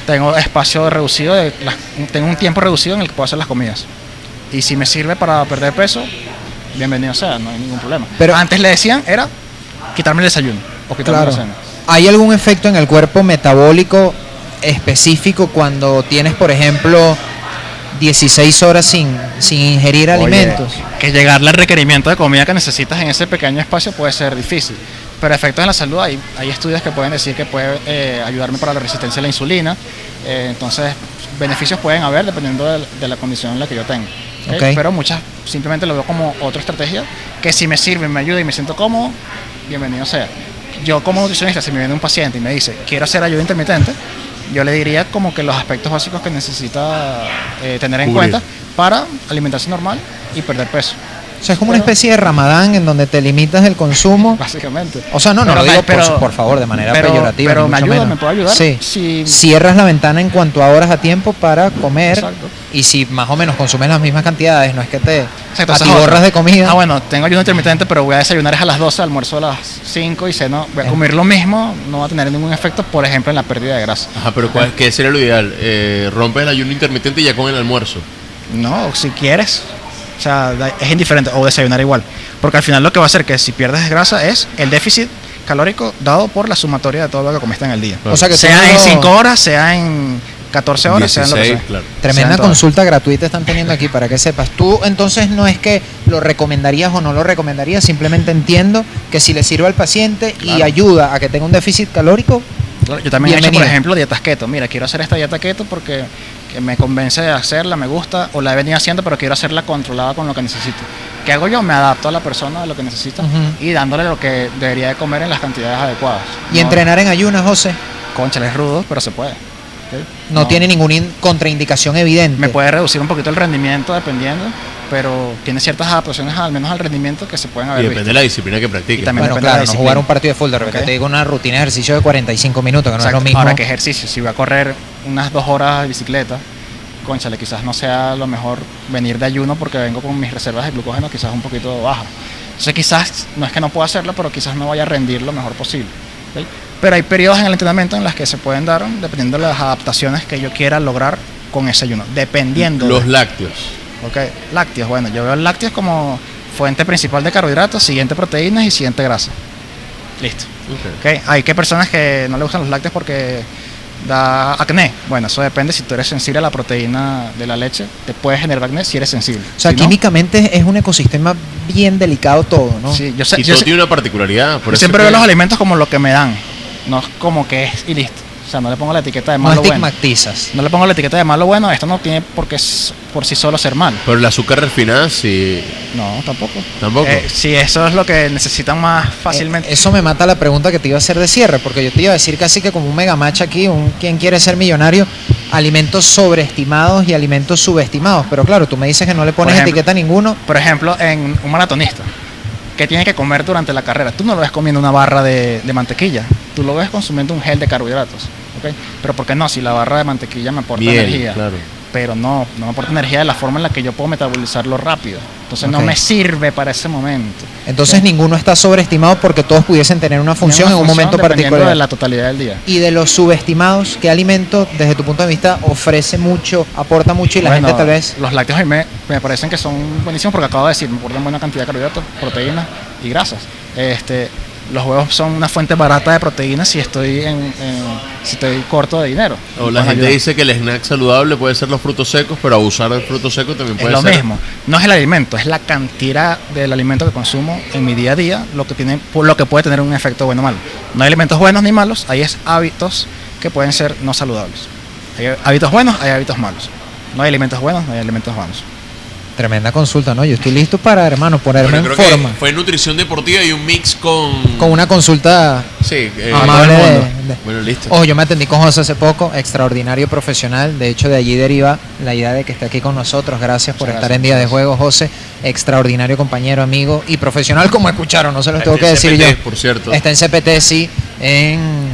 tengo espacio reducido, tengo un tiempo reducido en el que puedo hacer las comidas. Y si me sirve para perder peso, bienvenido sea, no hay ningún problema. Pero- Pero antes le decían, era quitarme el desayuno o quitarme Claro. la cena. ¿Hay algún efecto en el cuerpo metabólico específico cuando tienes, por ejemplo, 16 horas sin ingerir alimentos? Oye, que llegarle al requerimiento de comida que necesitas en ese pequeño espacio puede ser difícil. Pero efectos en la salud, hay estudios que pueden decir que puede ayudarme para la resistencia a la insulina. Entonces, beneficios pueden haber dependiendo de la condición en la que yo tengo. ¿Ok? Ok. Pero muchas simplemente lo veo como otra estrategia que si me sirve, me ayuda y me siento cómodo, bienvenido sea. Yo como nutricionista, si me viene un paciente y me dice, quiero hacer ayuno intermitente, yo le diría como que los aspectos básicos que necesita tener en Cubrir. cuenta para alimentarse normal y perder peso, O sea, es como una Pero- especie de Ramadán en donde te limitas el consumo. básicamente. O sea, no Pero lo digo me- por favor, de manera pero- peyorativa. pero ni me mucho ayuda, menos. me puede ayudar. Sí. Si- Cierras la ventana en cuanto a horas a tiempo para comer. Exacto. Y si más o menos consumes las mismas cantidades, no es que te Exacto, esa es atiborras otra. de comida. Ah, bueno, tengo ayuno intermitente, pero voy a desayunar es a las 12, almuerzo a las 5 y ceno. Voy a comer lo mismo, no va a tener ningún efecto, por ejemplo, en la pérdida de grasa. Ajá, pero ¿qué sería lo ideal? Rompes el ayuno intermitente y ya con el almuerzo. No, si quieres, o sea, es indiferente, o desayunar igual. Porque al final lo que va a hacer que si pierdes grasa es el déficit calórico dado por la sumatoria de todo lo que comiste en el día. O sea que Sea tú en no- 5 horas, sea en 14 horas, sea en lo que 16, sea. claro. Tremenda Sean todas. consulta gratuita están teniendo aquí para que sepas. Tú entonces no es que lo recomendarías o no lo recomendarías, simplemente entiendo que si le sirve al paciente y Claro. ayuda a que tenga un déficit calórico, Claro, yo también he hecho, Bienvenido. por ejemplo, dietas keto. Mira, quiero hacer esta dieta keto porque que me convence de hacerla, me gusta, o la he venido haciendo, pero quiero hacerla controlada con lo que necesito. ¿Qué hago yo? Me adapto a la persona de lo que necesita Ujú. y dándole lo que debería de comer en las cantidades adecuadas. y No, entrenar en ayunas, José, Cónchale, es rudo, pero se puede. ¿Ok? no tiene ninguna contraindicación evidente. Me puede reducir un poquito el rendimiento dependiendo, pero tiene ciertas adaptaciones al menos al rendimiento que se pueden Y haber depende visto. de la disciplina que practiques. Y también Bueno, depende de claro, la no disciplina. jugar un partido de fútbol, de repente Ok. te digo una rutina de ejercicio de 45 minutos, que no Exacto. es lo mismo. Ahora, ¿qué ejercicio? Si voy a correr unas 2 horas de bicicleta, cónchale, quizás no sea lo mejor venir de ayuno porque vengo con mis reservas de glucógeno quizás un poquito bajas. Entonces quizás, no es que no pueda hacerlo, pero quizás no vaya a rendir lo mejor posible. ¿Ok? Pero hay periodos en el entrenamiento en las que se pueden dar dependiendo de las adaptaciones que yo quiera lograr con ese ayuno. Dependiendo. Los lácteos. Ok, lácteos, bueno, yo veo lácteos como fuente principal de carbohidratos, siguiente proteínas y siguiente grasa. Listo. Ok. Ok, hay que personas que no le gustan los lácteos porque da acné. Bueno, eso depende. Si tú eres sensible a la proteína de la leche, te puede generar acné si eres sensible. O sea, Si no, químicamente es un ecosistema bien delicado todo, ¿no? sí, yo, sé- Y yo todo sé- tiene una particularidad. Por yo eso siempre que- veo los alimentos como lo que me dan, no como que es y listo. O sea, no le pongo la etiqueta de No malo bueno. estigmatizas. No le pongo la etiqueta de malo bueno. Esto no tiene por qué por sí solo ser malo. Pero el azúcar refinada sí. No, tampoco. Tampoco. Si eso es lo que necesitan más fácilmente. Eso me mata la pregunta que te iba a hacer de cierre, porque yo te iba a decir casi que como un mega match aquí, un quien quiere ser millonario, alimentos sobreestimados y alimentos subestimados. Pero claro, tú me dices que no le pones ejemplo- etiqueta a ninguno. Por ejemplo, en un maratonista. ¿qué tiene que comer durante la carrera? Tú no lo ves comiendo una barra de mantequilla, tú lo ves consumiendo un gel de carbohidratos, ¿ok? Pero ¿por qué no? Si la barra de mantequilla me aporta energía, claro. pero no me aporta energía de la forma en la que yo puedo metabolizarlo rápido. Entonces no me sirve para ese momento. Entonces ninguno está sobreestimado porque todos pudiesen tener una función en un momento particular. De la totalidad del día. Y de los subestimados, ¿qué alimento desde tu punto de vista ofrece mucho, aporta mucho y la gente tal vez? Los lácteos me parecen que son buenísimos porque acabo de decir, me aportan buena cantidad de carbohidratos, proteínas y grasas. Los huevos son una fuente barata de proteínas si estoy corto de dinero. O la gente dice que el snack saludable puede ser los frutos secos, pero abusar del fruto seco también puede ser. Es lo mismo. No es el alimento, es la cantidad del alimento que consumo en mi día a día lo que puede tener un efecto bueno o malo. No hay alimentos buenos ni malos, hay hábitos que pueden ser no saludables. Hay hábitos buenos, hay hábitos malos. No hay alimentos buenos, no hay alimentos malos. Tremenda consulta, ¿no? Yo estoy listo para, hermano, ponerme en creo forma. Que fue nutrición deportiva y un mix con una consulta sí, amable. Bueno, listo. Ojo, yo me atendí con José hace poco, extraordinario profesional. De hecho, de allí deriva la idea de que esté aquí con nosotros. Gracias por estar en Día de Juego, José. Extraordinario compañero, amigo y profesional, como escucharon. No se los tengo que decir CPT, yo. Por cierto. Está en CPT, sí.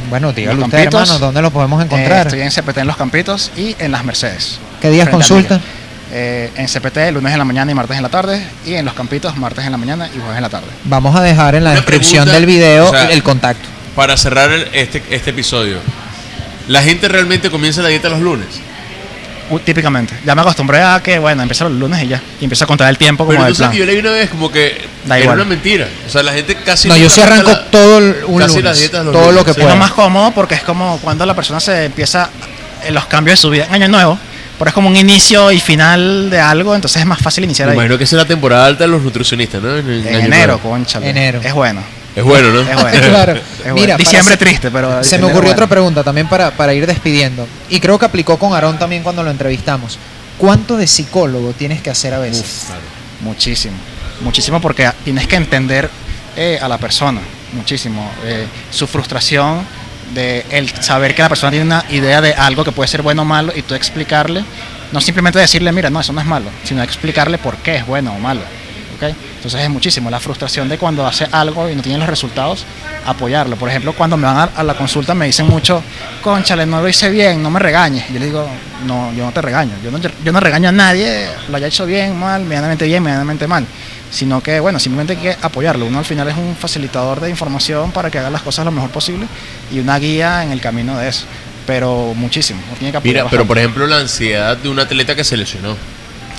Bueno, dígalo usted, hermano, ¿dónde lo podemos encontrar? Estoy en CPT en Los Campitos y en Las Mercedes. ¿Qué días consulta? En CPT lunes en la mañana y martes en la tarde, y en Los Campitos martes en la mañana y jueves en la tarde. Vamos a dejar en la descripción del video el contacto. Para cerrar este episodio, ¿la gente realmente comienza la dieta los lunes? Típicamente. Ya me acostumbré a que, empieza los lunes y ya. Y empiezo a contar el tiempo como pero del plan. Yo leí una vez como que era una mentira. O sea, la gente casi... No, yo sí arranco todo un lunes. Las dietas todo lo que pueda. Es lo más cómodo porque es como cuando la persona se empieza en los cambios de su vida en año nuevo. Pero es como un inicio y final de algo, entonces es más fácil iniciar ahí. Imagino que esa es la temporada alta de los nutricionistas, ¿no? En enero, cónchale. Enero. Es bueno. Es bueno, ¿no? Es bueno. Claro. Es bueno. Mira, diciembre triste, pero... Se me ocurrió otra pregunta también para ir despidiendo. Y creo que aplicó con Aarón también cuando lo entrevistamos. ¿Cuánto de psicólogo tienes que hacer a veces? Claro. Muchísimo. Muchísimo porque tienes que entender a la persona. Muchísimo. Su frustración, de el saber que la persona tiene una idea de algo que puede ser bueno o malo y tú explicarle, no simplemente decirle, mira, no, eso no es malo, sino explicarle por qué es bueno o malo, ¿okay? Entonces es muchísimo la frustración de cuando hace algo y no tiene los resultados, apoyarlo. Por ejemplo, cuando me van a la consulta me dicen mucho, cónchale, no lo hice bien, no me regañes. Yo le digo, no, yo no te regaño, yo no regaño a nadie, lo haya hecho bien, medianamente mal, sino que, simplemente hay que apoyarlo. Uno al final es un facilitador de información para que haga las cosas lo mejor posible y una guía en el camino de eso. Pero muchísimo, no tiene que apoyar. Mira, pero por ejemplo la ansiedad de un atleta que se lesionó.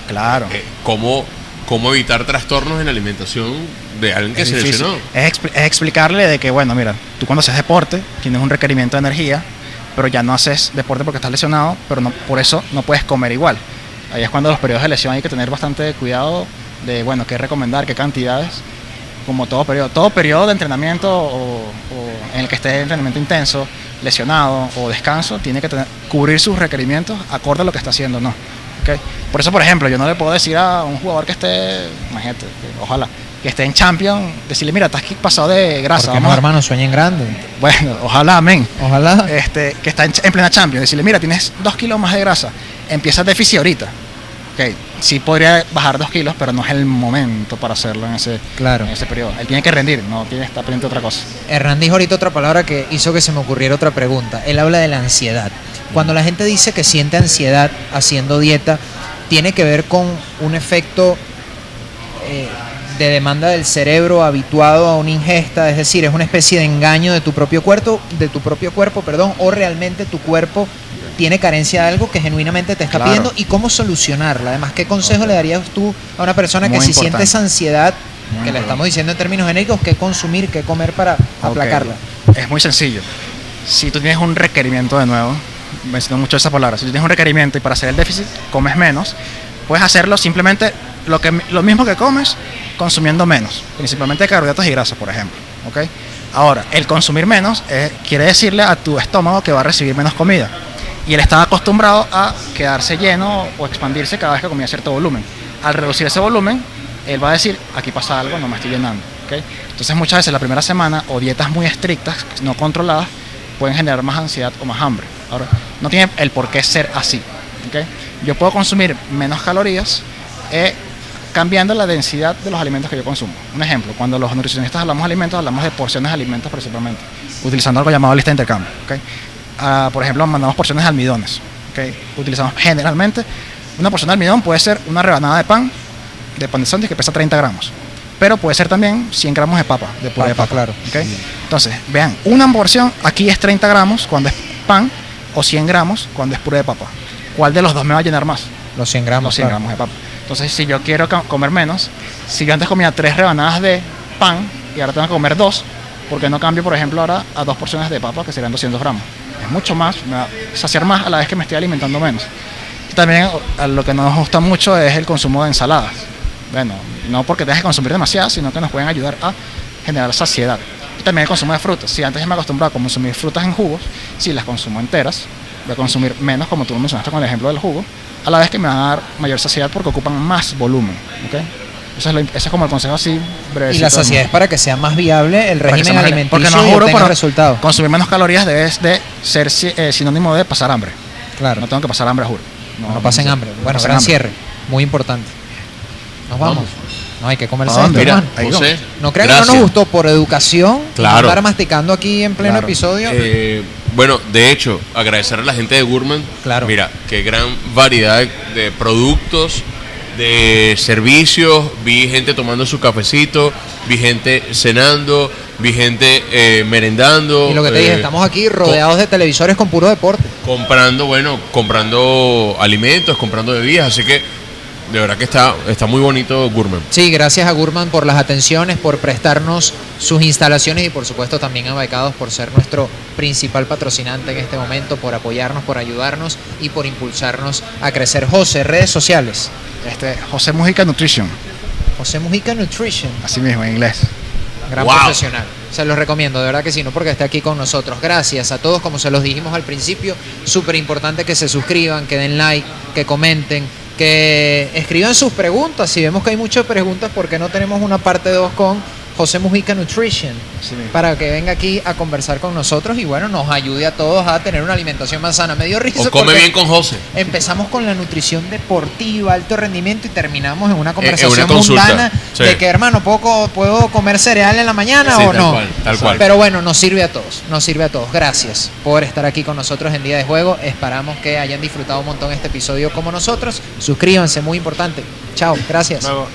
Claro. ¿Cómo evitar trastornos en la alimentación de alguien que se lesionó? Es explicarle de que, mira, tú cuando haces deporte tienes un requerimiento de energía, pero ya no haces deporte porque estás lesionado, pero no, por eso no puedes comer igual. Ahí es cuando los periodos de lesión hay que tener bastante cuidado de, qué recomendar, qué cantidades, como todo periodo de entrenamiento o en el que esté entrenamiento intenso, lesionado o descanso, tiene que cubrir sus requerimientos acorde a lo que está haciendo, ¿no? ¿Okay? Por eso, por ejemplo, yo no le puedo decir a un jugador que esté, imagínate, ojalá, que esté en Champions, decirle, mira, estás pasado de grasa. Porque no, hermano, sueñen grande. Bueno, ojalá, amén. Ojalá. Que está en plena Champions, decirle, mira, tienes 2 kilos más de grasa, empiezas déficit ahorita. Okay, sí podría bajar 2 kilos, pero no es el momento para hacerlo en ese periodo. Él tiene que rendir, no tiene que estar pendiente de otra cosa. Hernán dijo ahorita otra palabra que hizo que se me ocurriera otra pregunta. Él habla de la ansiedad. Cuando la gente dice que siente ansiedad haciendo dieta, tiene que ver con un efecto de demanda del cerebro habituado a una ingesta, es decir, es una especie de engaño de tu propio cuerpo, o realmente tu cuerpo tiene carencia de algo que genuinamente te está pidiendo, y cómo solucionarla. Además, ¿qué consejo le darías tú a una persona que si siente esa ansiedad, que le estamos diciendo en términos genéricos, qué consumir, qué comer para aplacarla? Es muy sencillo. Si tú tienes un requerimiento, de nuevo, menciono mucho esa palabra, si tú tienes un requerimiento y para hacer el déficit comes menos, puedes hacerlo simplemente lo mismo que comes, consumiendo menos, principalmente carbohidratos y grasas, por ejemplo, ¿okay? Ahora, el consumir menos quiere decirle a tu estómago que va a recibir menos comida. Y él estaba acostumbrado a quedarse lleno o expandirse cada vez que comía cierto volumen. Al reducir ese volumen, él va a decir, aquí pasa algo, no me estoy llenando, ¿okay? Entonces muchas veces la primera semana o dietas muy estrictas, no controladas, pueden generar más ansiedad o más hambre. Ahora, no tiene el por qué ser así, ¿okay? Yo puedo consumir menos calorías cambiando la densidad de los alimentos que yo consumo. Un ejemplo, cuando los nutricionistas hablamos de alimentos, hablamos de porciones de alimentos principalmente, utilizando algo llamado lista de intercambio. ¿Okay? Por ejemplo, mandamos porciones de almidones. ¿Okay? Utilizamos generalmente, una porción de almidón puede ser una rebanada de pan de sándwich que pesa 30 gramos, pero puede ser también 100 gramos de papa, de puré de papa. Claro. ¿Okay? Entonces, vean, una porción aquí es 30 gramos cuando es pan o 100 gramos cuando es puré de papa. ¿Cuál de los dos me va a llenar más? Los 100 gramos. Los 100 gramos de papa. Entonces, si yo quiero comer menos, si yo antes comía 3 rebanadas de pan y ahora tengo que comer 2, ¿por qué no cambio, por ejemplo, ahora a 2 porciones de papa que serían 200 gramos? Es mucho más, me va a saciar más a la vez que me estoy alimentando menos. Y también lo que nos gusta mucho es el consumo de ensaladas. Bueno, no porque tengas que consumir demasiadas, sino que nos pueden ayudar a generar saciedad. Y también el consumo de frutas. Si antes ya me acostumbraba a consumir frutas en jugos, si las consumo enteras, voy a consumir menos, como tú mencionaste con el ejemplo del jugo, a la vez que me van a dar mayor saciedad porque ocupan más volumen. ¿Okay? Ese es como el consejo así breve. Y la saciedad es para que sea más viable el régimen alimenticio porque no y juro obtenga por resultados. consumir menos calorías debe de ser sinónimo de pasar hambre. Claro. No tengo que pasar hambre, juro. No pasen hambre. Bueno, gran cierre. Muy importante. Nos vamos. No hay que comerse esto, Mira, hermano. José, No crean que gracias. no nos gustó por educación. Claro. Estar masticando aquí en pleno Claro. episodio. Bueno, de hecho, agradecer a la gente de Gourmand. Claro. Mira, qué gran variedad de productos, de servicios. Vi gente tomando su cafecito, vi gente cenando, vi gente merendando. Y lo que te dije, estamos aquí rodeados de televisores con puro deporte. comprando alimentos, comprando bebidas, así que de verdad que está muy bonito Gourmand. Sí, gracias a Gourmand por las atenciones, por prestarnos sus instalaciones y por supuesto también a Becados por ser nuestro principal patrocinante en este momento, por apoyarnos, por ayudarnos y por impulsarnos a crecer. José, redes sociales. José Mujica Nutrition, José Mujica Nutrition. así mismo en inglés. Gran Wow. profesional. Se los recomiendo, de verdad que sí, no porque esté aquí con nosotros. Gracias a todos, como se los dijimos al principio, súper importante que se suscriban, que den like, que comenten, que escriban sus preguntas. Si vemos que hay muchas preguntas, ¿por qué no tenemos una parte 2 con José Mujica Nutrition? Así mismo. Para que venga aquí a conversar con nosotros y bueno, nos ayude a todos a tener una alimentación más sana. Me dio risa O come porque bien con José. empezamos con la nutrición deportiva, alto rendimiento y terminamos en una conversación una consulta, mundana sí. de que, hermano, ¿puedo comer cereal en la mañana Sí, o tal no? cual, tal cual. Pero bueno, nos sirve a todos. Gracias por estar aquí con nosotros en Día de Juego. Esperamos que hayan disfrutado un montón este episodio como nosotros. Suscríbanse, muy importante. Chao, gracias. Luego.